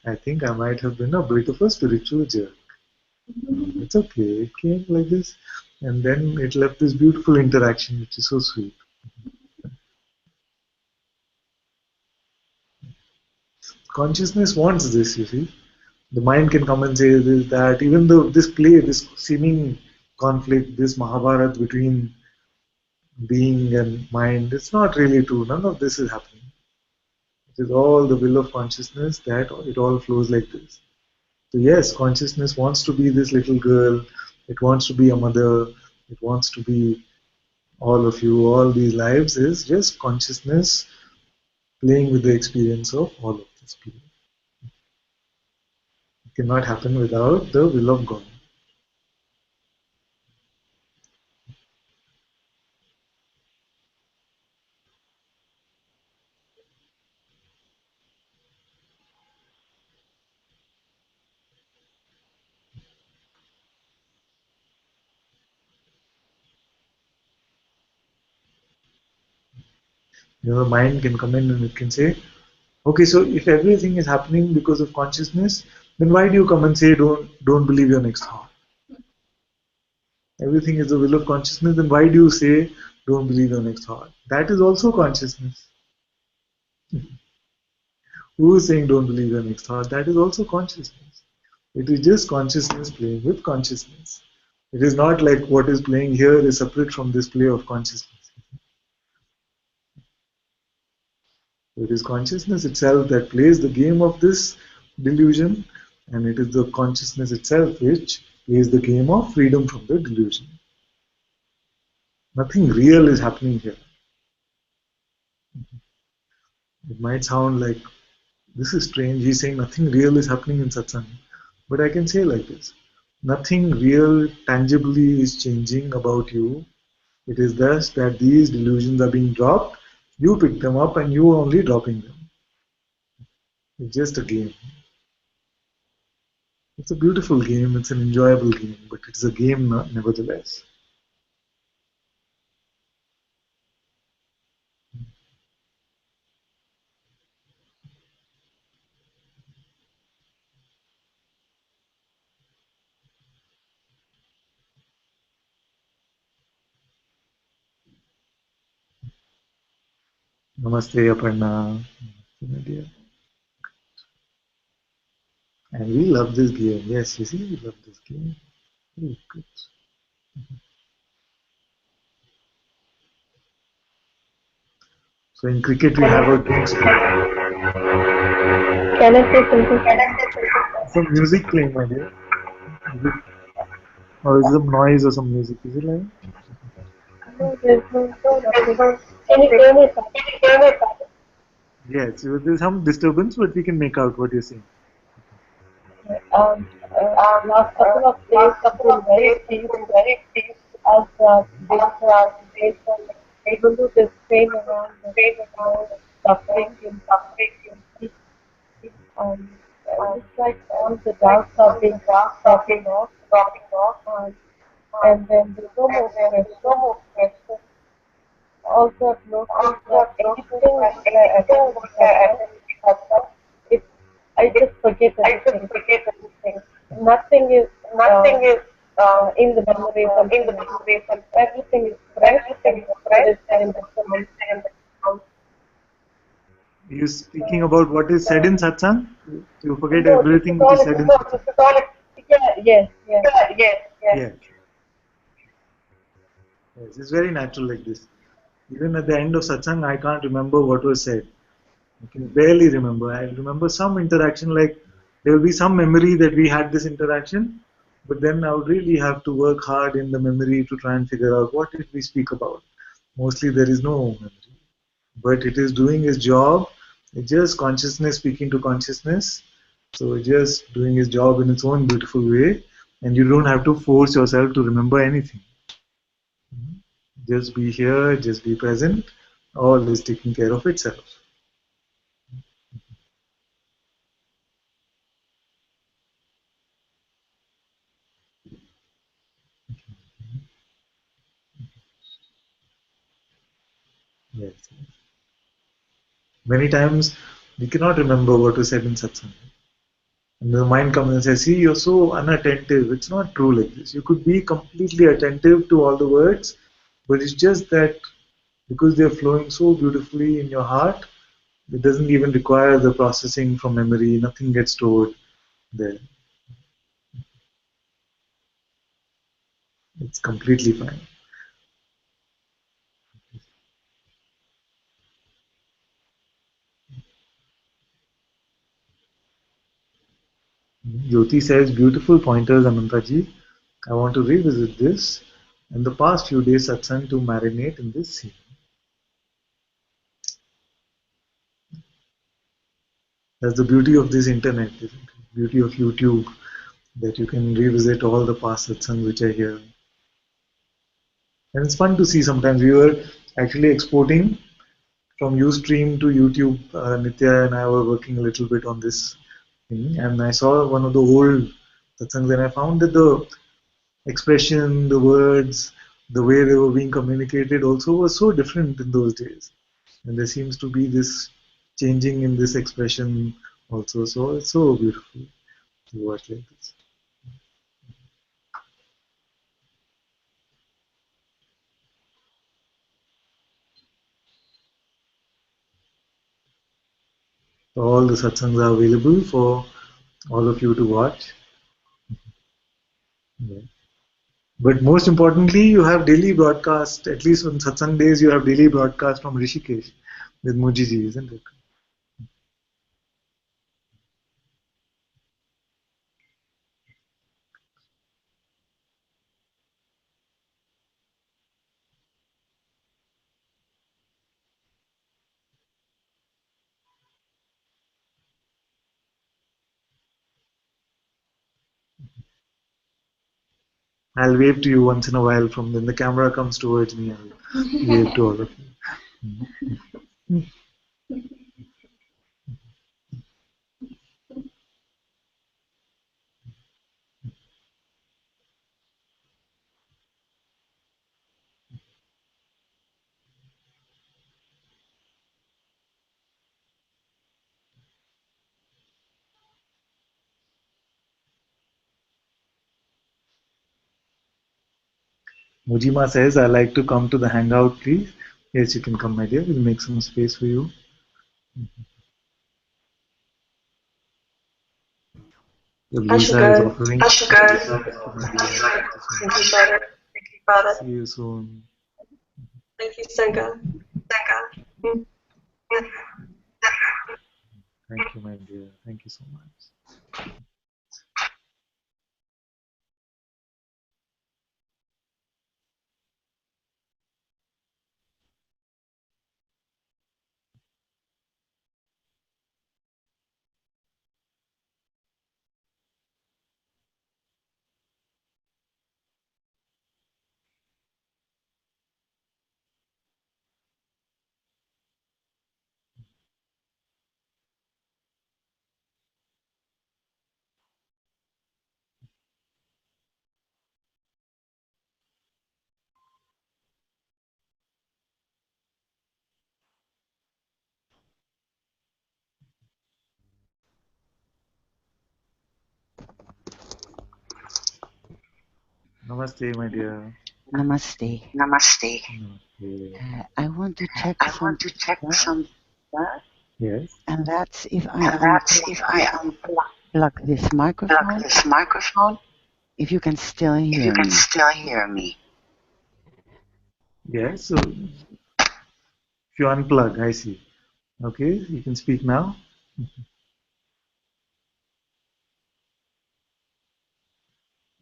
I think I might have been a bit of a spiritual jerk. It's okay. It came like this. And then it left this beautiful interaction, which is so sweet. Consciousness wants this, you see. The mind can come and say this, that, even though this play, this seeming conflict, this Mahabharata between being and mind, it's not really true. None of this is happening. It is all the will of consciousness that it all flows like this. So yes, consciousness wants to be this little girl, it wants to be a mother, it wants to be all of you, all these lives is just consciousness playing with the experience of all of this people. It cannot happen without the will of God. The mind can come in and it can say, okay, so if everything is happening because of consciousness, then why do you come and say don't believe your next thought? Everything is the will of consciousness, then why do you say don't believe your next thought? That is also consciousness. Who is saying don't believe your next thought? That is also consciousness. It is just consciousness playing with consciousness. It is not like what is playing here is separate from this play of consciousness. It is consciousness itself that plays the game of this delusion, and it is the consciousness itself which plays the game of freedom from the delusion. Nothing real is happening here. It might sound like this is strange. He's saying nothing real is happening in satsang. But I can say like this. Nothing real tangibly is changing about you. It is thus that these delusions are being dropped. You pick them up and you are only dropping them. It's just a game. It's a beautiful game. It's an enjoyable game. But it's a game nevertheless. Namaste, Aparna. Namaste, my dear. And we love this game. Yes, you see, we love this game. Very good. So in cricket, we have a game. Can I say something? Some music playing, my dear. Is it, or is it some noise or some music? Is it like? No, there's no nothing. Can you hear me? Yes, there's some disturbance, but we can make out what you're saying. Last couple of days have been very peaceful as there's able to just pain around the suffering and it's like all the doubts are being dropping off, and then there's no more stress. Also, I've noticed that anything which I attend to it, I just forget everything. Nothing is in the memory, something. Everything is fresh and it is in the moment. You're speaking about what is said in satsang? You forget No, everything which is said in satsang. Yes. Yes. Yes, it's very natural like this. Even at the end of satsang, I can't remember what was said. I can barely remember. I remember some interaction, like there will be some memory that we had this interaction, but then I would really have to work hard in the memory to try and figure out what did we speak about. Mostly there is no memory, but it is doing its job. It's just consciousness speaking to consciousness. So it's just doing its job in its own beautiful way, and you don't have to force yourself to remember anything. Just be here, just be present. All is taking care of itself. Yes. Many times we cannot remember what was said in satsang. And the mind comes and says, see, you're so unattentive. It's not true like this. You could be completely attentive to all the words, but it's just that because they're flowing so beautifully in your heart, it doesn't even require the processing from memory. Nothing gets stored there. It's completely fine. Jyoti says, beautiful pointers, Anantaji. I want to revisit this and the past few days satsang to marinate in this scene. That's the beauty of this internet, isn't it? Beauty of YouTube, that you can revisit all the past satsang which are here. And it's fun to see sometimes. We were actually exporting from Ustream to YouTube. Nitya and I were working a little bit on this thing, and I saw one of the old satsangs, and I found that the expression, the words, the way they were being communicated also was so different in those days. And there seems to be this changing in this expression also. So it's so beautiful to watch like this. All the satsangs are available for all of you to watch. Yeah. But most importantly, you have daily broadcast. At least on satsang days, you have daily broadcast from Rishikesh with Mujiji, isn't it? I'll wave to you once in a while from when the camera comes towards me. I'll wave to all of you. Mujima says, I like to come to the hangout, please. Yes, you can come, my dear. We'll make some space for you. Lisa is offering. Thank you, Father. See you soon. Thank you, Sangha. Thank you, my dear. Thank you so much. Namaste, my dear. Namaste. Namaste. I want to check something first, Yes. and that's if I unplug this microphone, if you can still hear me. Yes. So if you unplug, I see. Okay, you can speak now.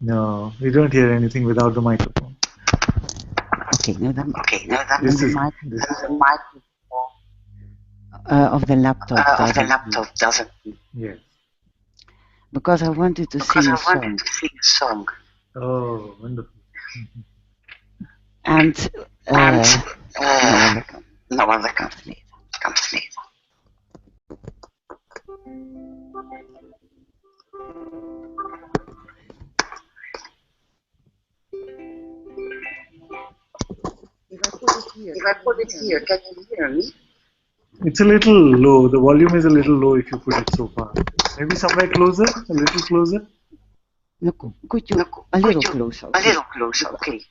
No, we don't hear anything without the microphone. Okay, now This the is microphone of the laptop doesn't. Yes. Because I wanted to sing a song. Oh, wonderful. And no other comes later. If I put it here, can you hear me? It's a little low. The volume is a little low if you put it so far. Maybe somewhere closer, a little closer. No, could you a little closer? Okay.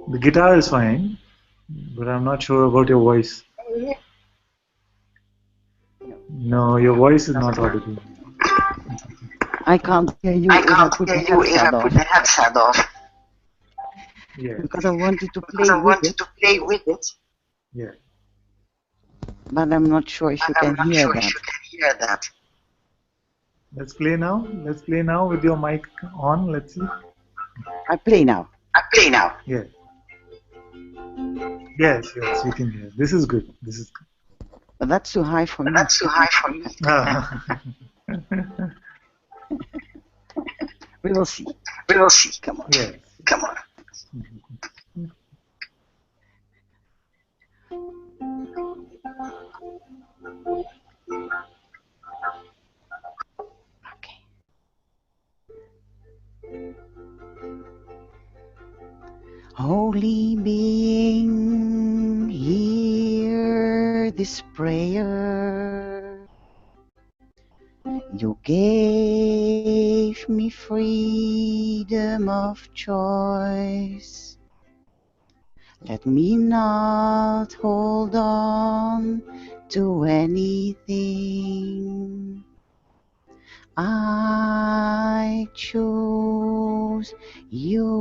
The guitar is fine, but I'm not sure about your voice. No, your voice is not audible. I can't hear you if I put the headset off. Yeah. Because I wanted to play with it. Yeah. But I'm not sure if you can hear that. Let's play now. Let's play now with your mic on. Let's see. I play now. Yeah. Yes, you can hear. This is good. But that's too high for me. Ah. We will see. Come on. Yes. Holy being, hear this prayer. You gave me freedom of choice. Let me not hold on to anything. I choose you.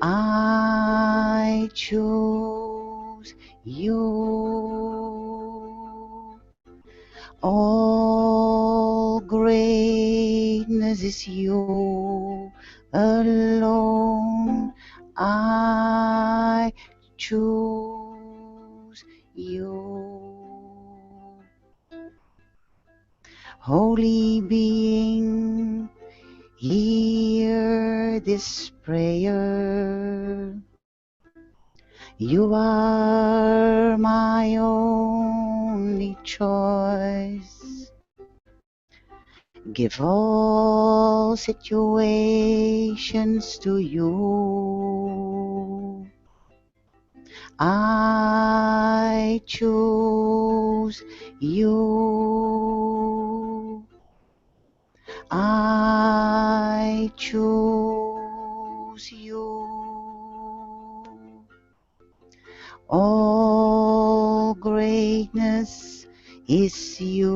I choose you. All greatness is you alone. I choose you. Holy being, hear this prayer. You are my only choice. Give all situations to you. I choose you. I choose you. All greatness is you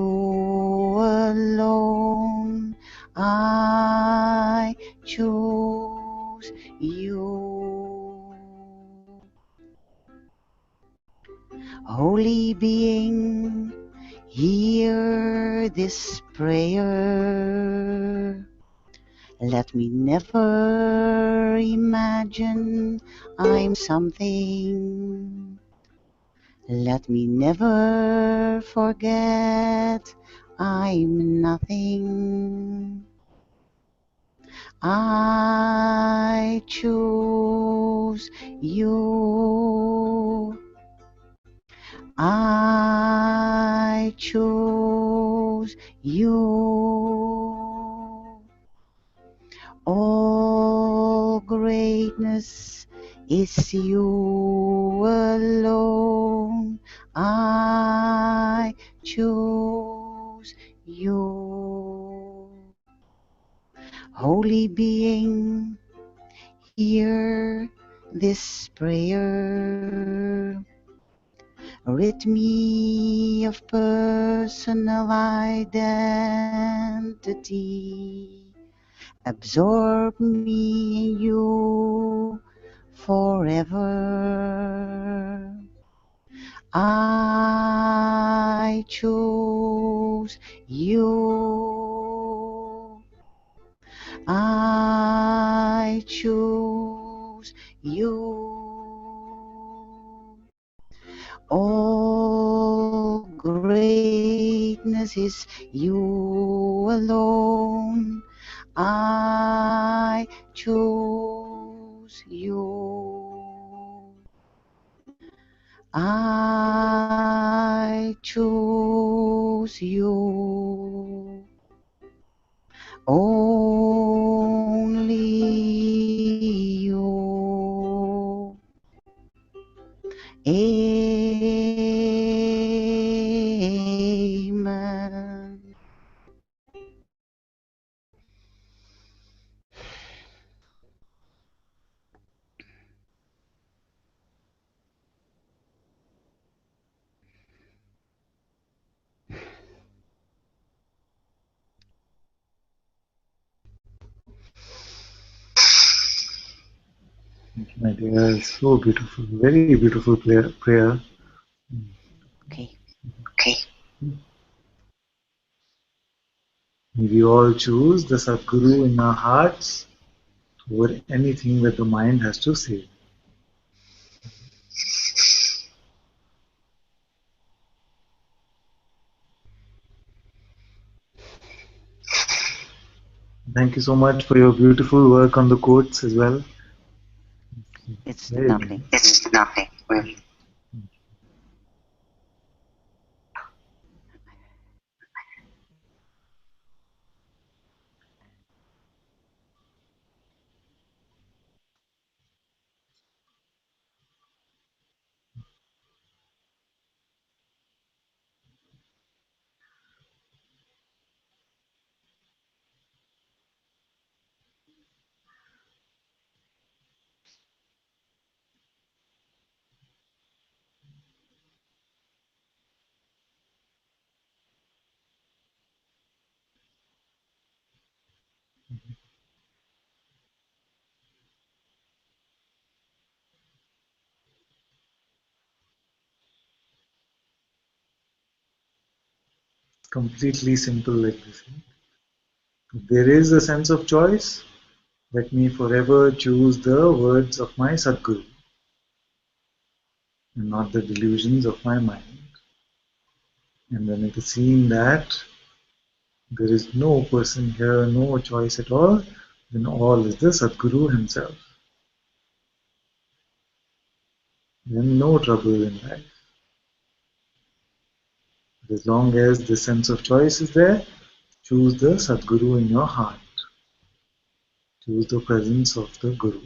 alone. I choose you. Holy being, hear this prayer. Let me never imagine I'm something. Let me never forget I'm nothing. I choose you. I choose you. All greatness is you alone. I choose you. Holy being, hear this prayer. Rid me of personal identity. Absorb me in you forever. I choose you. I choose you. All greatness is you alone. I choose you. I choose you. Only you. Amen. Thank you, my dear. So beautiful. Very beautiful prayer. Okay. May we all choose the Satguru in our hearts over anything that the mind has to say. Thank you so much for your beautiful work on the quotes as well. It's Very nothing. nice. It's nothing. Completely simple like this. If there is a sense of choice, let me forever choose the words of my Satguru and not the delusions of my mind. And when it is seen that there is no person here, no choice at all, then all is the Satguru himself. Then no trouble in life. But as long as the sense of choice is there, choose the Satguru in your heart. Choose the presence of the Guru.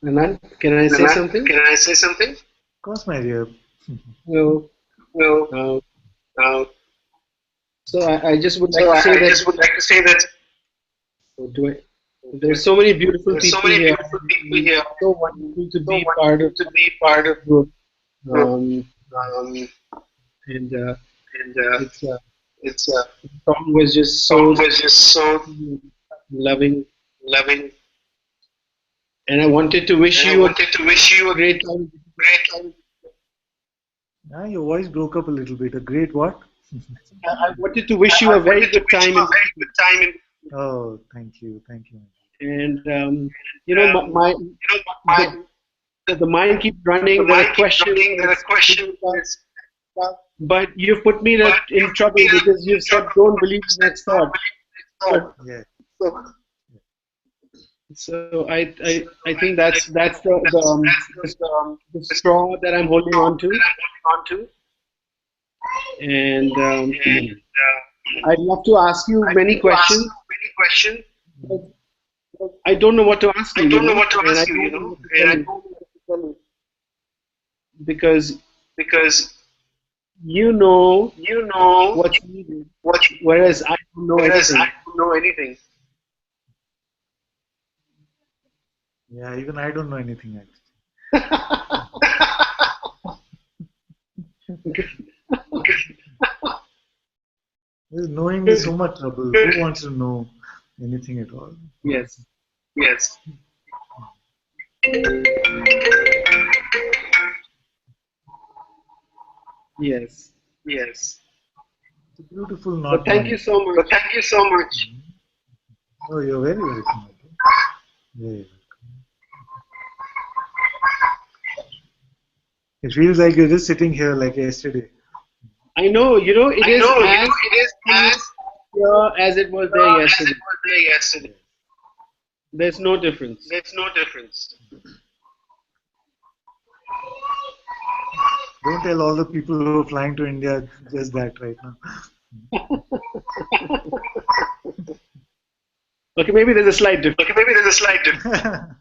Anant, can I say something? Can I say something? Of course, my dear. No. No. So I just would like So to say I that just would like to say that there's so many beautiful there's so people many here. beautiful people here. So wonderful to So be part wonderful of to be part of group. um, And and it's it's the song was just song so was just so loving. loving, And I wanted to wish and I you a wanted to wish you a great time. great time. Ah, your voice broke up a little bit. A great what? I wanted to wish you I a very wanted to good wish time. you a very good time. Oh, thank you, thank you. And you know, my You know, my the mind keeps running. the There are mind keeps questions. running. There are questions. But you've put me But in trouble because you've said don't believe in that thought. Yeah. So I think that's the straw that I'm holding on to. And I'd love to ask you many questions. But I don't know what to ask you. I don't know You know, what to and I ask you, don't you know know, what to and tell I you don't know what to tell you because because you know you know what's needed, what, whereas I don't know whereas I anything. don't know anything. Yeah, even I don't know anything actually. Knowing is so much trouble. Who wants to know anything at all? Yes. Yes. Yes. Yes. It's a beautiful But not thank you knowing. so much. But thank you so much. Oh, you're very welcome. Very welcome. It feels like you're just sitting here like yesterday. I know, you know, it I is know, you as know, it is as pure as it was there as it yesterday. was there yesterday. There's no difference. There's no difference. Don't tell all the people who are flying to India just that right now. Okay, maybe there's a slight difference. Okay, maybe there's a slight difference.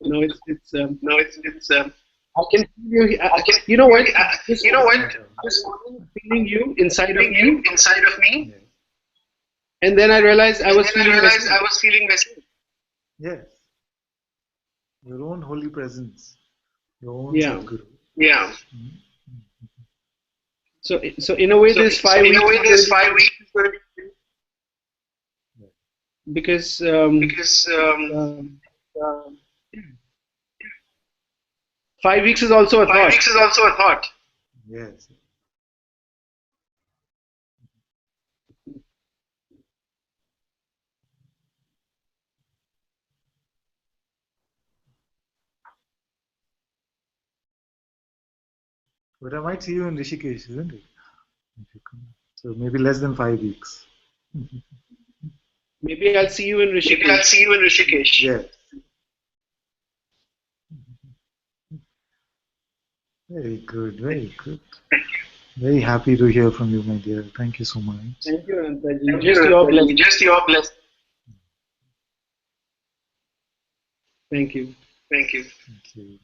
No, it's No, it's I can feel you. I can, You know what? you know what? Just feeling you inside of Feeling me, you inside of me. and then I realized I And was then I feeling realized myself. I was feeling myself. Yes. Your own holy presence. Your own Yeah. Satguru. Yeah. So in a way, So, this so 5 in weeks a way, is this going 5 weeks is going to be because because 5 weeks is also a 5 thought. weeks is also a thought. Yes. But I might see you in Rishikesh, isn't it? If you come. So maybe less than 5 weeks. Maybe I'll see you in Maybe I'll Rishikesh. see you in Rishikesh. Yes. Very good, very good. Very happy to hear from you, my dear. Thank you so much. Thank you, Ananta. Just your blessing. Just your blessing. Thank you. Thank you. Thank you.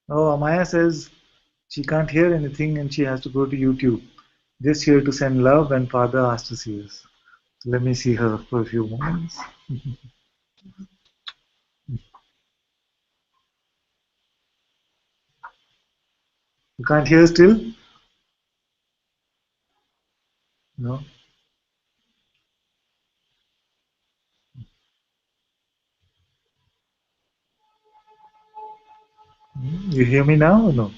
Oh, Amaya says she can't hear anything and she has to go to YouTube. Just here to send love and Father asked to see us. Let me see her for a few moments. You can't hear still? No? You hear me now or no?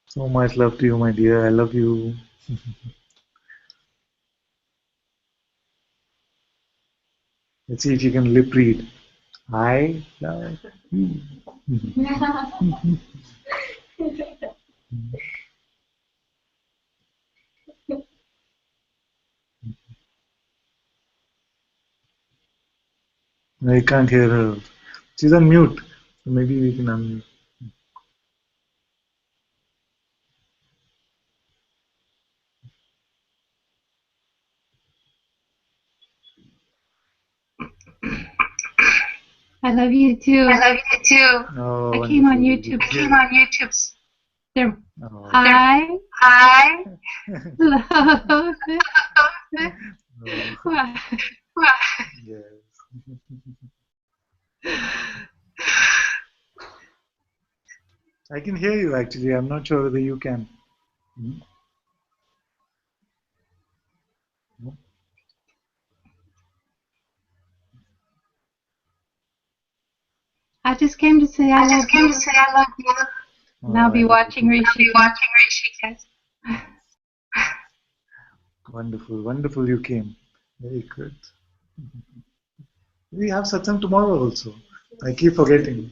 So much love to you, my dear. I love you. Let's see if you can lip read. I love you. I can't hear her. She's on mute. So maybe we can unmute. I love you too. I love you too. Oh, I came on wonderful. YouTube. Came on YouTube. There. Oh. I Hi. love it. Oh. Yes. I can hear you actually. I'm not sure whether you can. Hmm? No? I just came to say I love you. I love you. And I'll be watching Rishi. Wonderful, wonderful you came. Very good. We have satsang tomorrow also. I keep forgetting.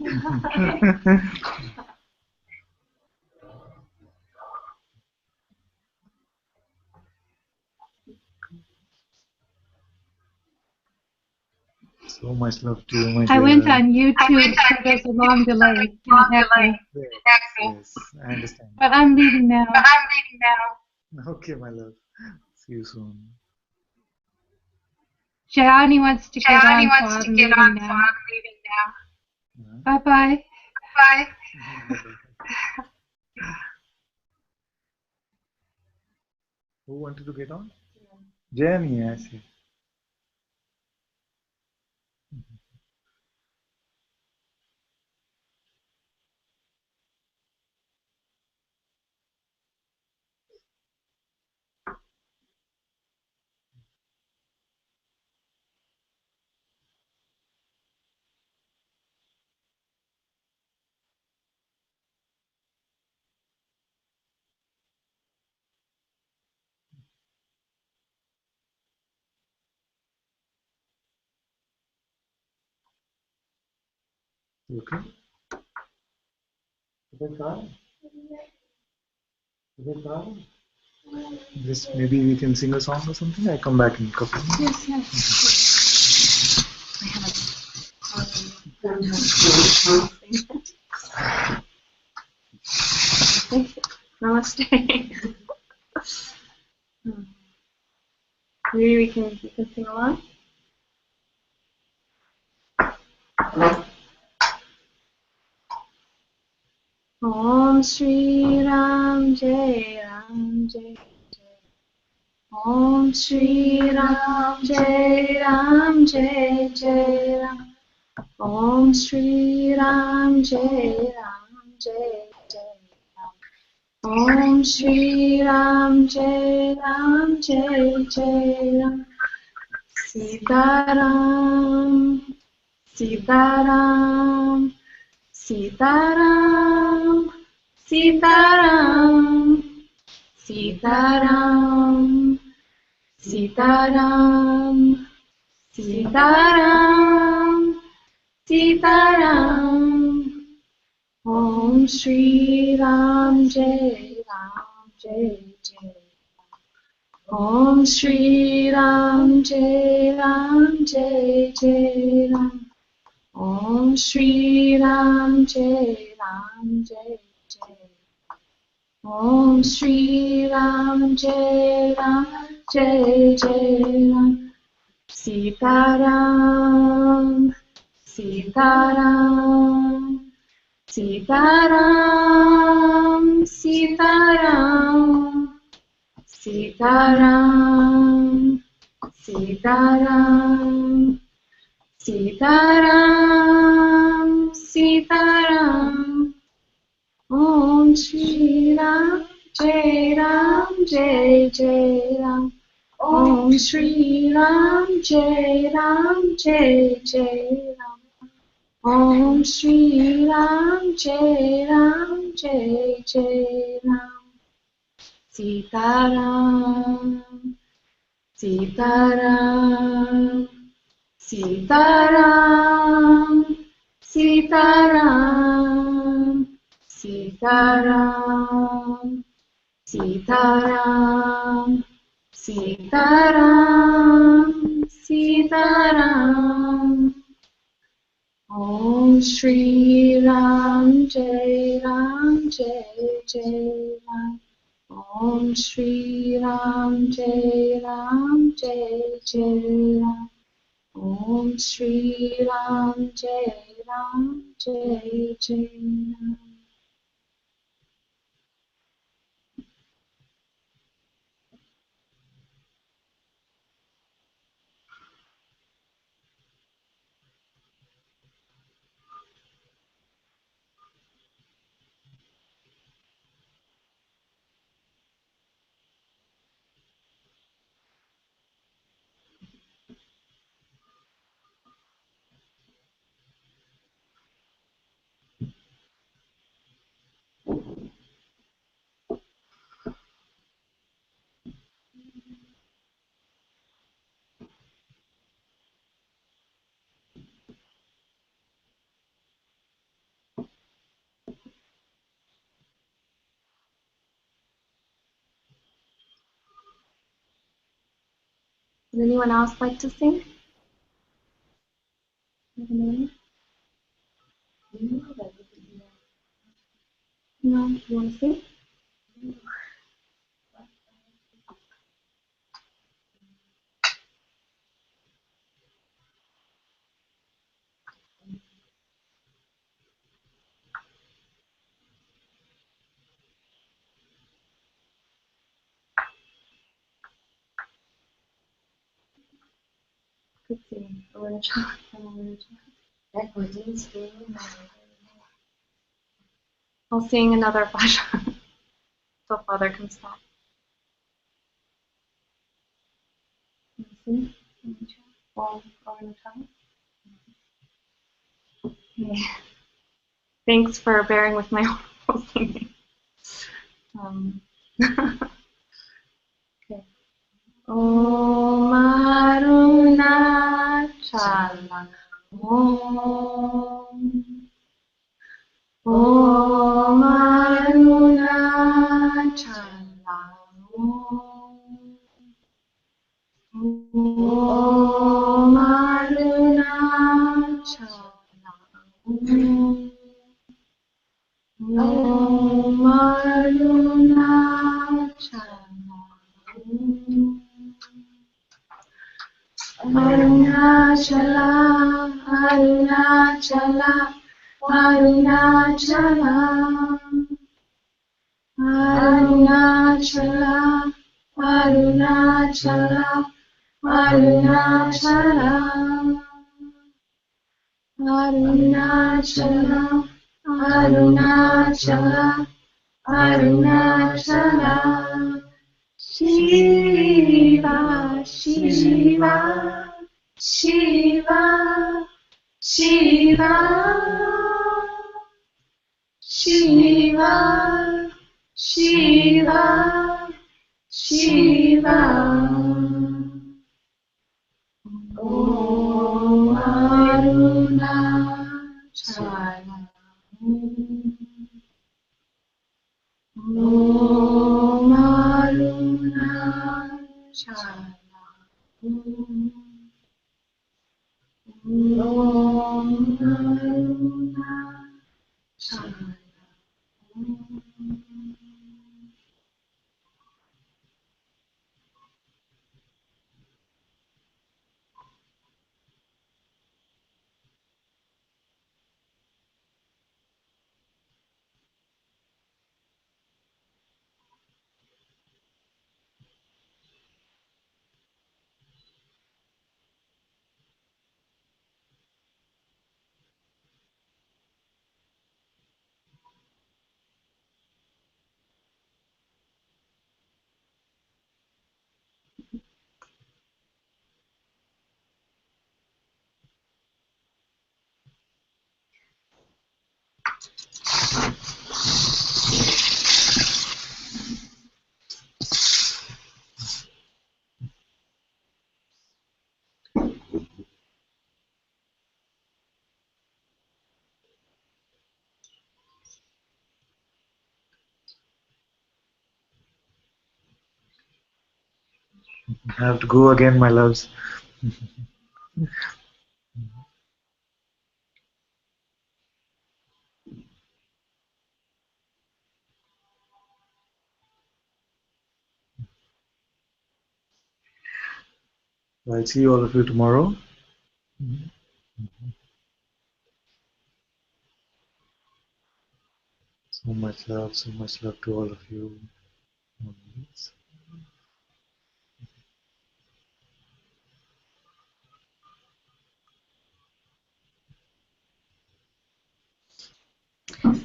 So much love to you, my dear. I went on YouTube, so there's a long delay and an echo. Yes, I understand. But I'm leaving now. Okay, my love. See you soon. Jayani wants to get on, so I'm leaving now. Bye-bye. Bye. Who wanted to get on? Jenny, I see. You okay? Just maybe we can sing a song or something. I come back in a couple of minutes. Yes. Namaste. Maybe we can sing along. Om Shri Ram Jai Ram Jai Jai. Om Shri Ram Jai Ram Jai Jai Ram. Om Shri Ram Jai Ram Jai Jai Ram. Om Shri Ram Jai Ram Jai Jai Ram. Sitaram, Sitaram, Sitaram, Sitaram, Sitaram, Sitaram, Sitaram, Sitaram. Om Shri Ram Jai Ram Jai Jai. Om Shri Ram Jai Ram Jai Jai Ram. Om Shri Ram Jai Ram Jai Jai. Om Shri Ram Jai Ram Jai Jai Ram. Sita Ram, Sita Ram, Sita Ram, Sita Ram, Sita Ram, Sita Ram, Sita Ram, Sita Ram. Om Shri Ram Jai Ram Jai Jai Ram. Om Shri Ram Jai Ram Jai Jai Ram. Om Shri Ram Jai Ram Jai Jai Ram. Sita Ram, Sita Ram, Sita Ram, Sita Ram, Sita Ram, Sita Ram, Sita Ram, Sita Ram. Om Shri Ram Jai Ram Jai Jai Ram. Om Shri Ram Jai Ram Jai Jai Ram. Om Shri Ram Jai Ram Jai Jai Ram. Would anyone else like to sing? No, you want to sing? Could sing. I'll sing another bhajan till Father comes back. Sing? Yeah. Thanks for bearing with my horrible singing. Okay. Om Arunachala Om Arunachala Om Arunachala Om Arunachala Arunachala Arunachala Arunachala Arunachala Arunachala Arunachala Arunachala Arunachala Arunachala Shiva Shiva Shiva Shiva Shiva Shiva Shiva Om Arunachala Om Arunachala Om I have to go again, my loves. I'll see all of you tomorrow. So much love to all of you.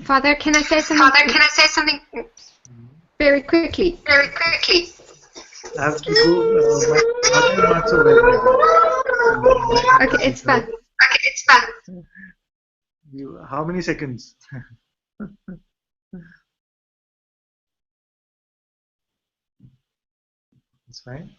Father, can I say something? Very quickly. I have to go. My marks are ready. Okay, it's fine. How many seconds? It's fine.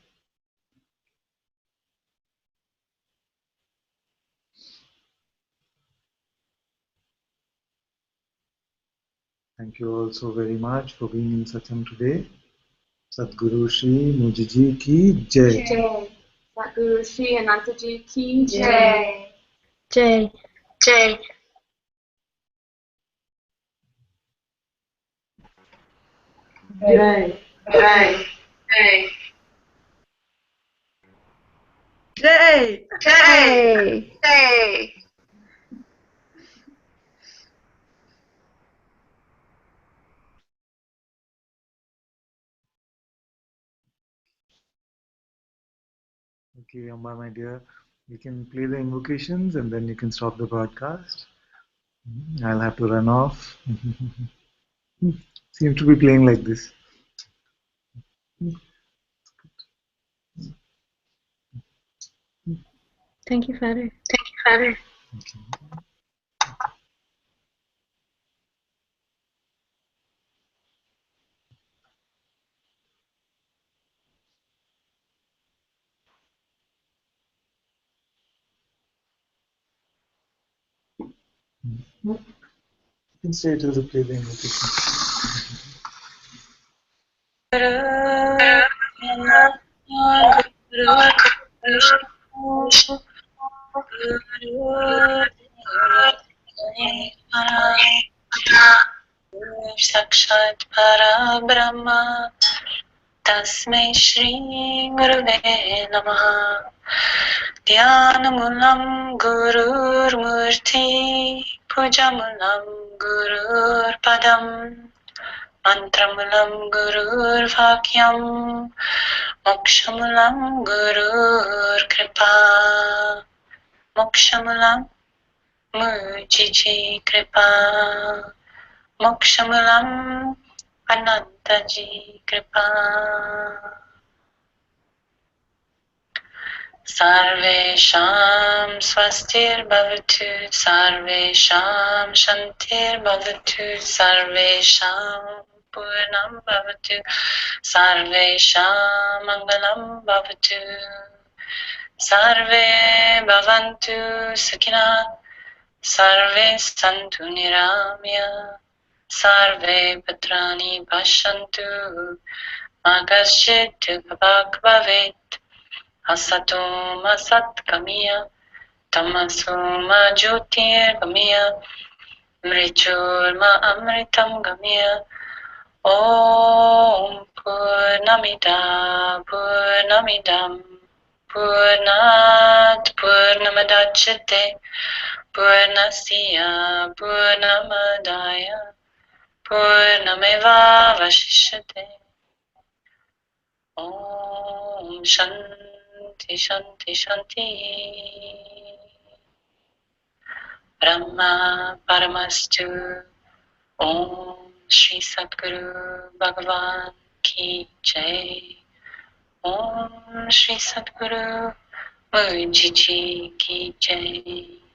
Thank you all so very much for being in Satsang today. Satguru Shri Mujiji ki Jai. Satguru Shri Ananta Ji ki Jai. Jay. Jay. Jay. Jay. Jay. Jay. Okay, Amba, my dear, you can play the invocations and then you can stop the broadcast. I'll have to run off. Seems to be playing like this. Thank you, Father. Okay. You can stay till the play the invocation. Sakshat para Brahma Tasmai Shri Gurave Namaha Dhyanamulam Gurur Murti Pujamulam Gurur Padam Mantramulam Gurur Vakyam Mokshamulam Gurur Kripa Mokshamulam Mujiji Kripa Mokshamulam Ananta Ji Kripa Sarvesham Swastir Bhavatu Sarvesham Shantir Bhavatu Sarvesham Purnam Bhavatu Sarvesham Mangalam Bhavatu Sarve Bhavantu Sakina Sarve Santu Niramya Sarve Patrani Pashantu Magashit Bhak Bhavet Asato Masat Kamiya Tamasoma Jyotirgamaya Mrityurma Amritam Gamaya Om Purnamida Purnamidam Purnat Purnamadachyate Purnasya Purnamadaya Purnameva Vashishyate Om Shanti Shanti Shanti Brahma Paramastu Om Shri Satguru Bhagavan Ki Jai Om Shri Satguru Mujiji Ki Jai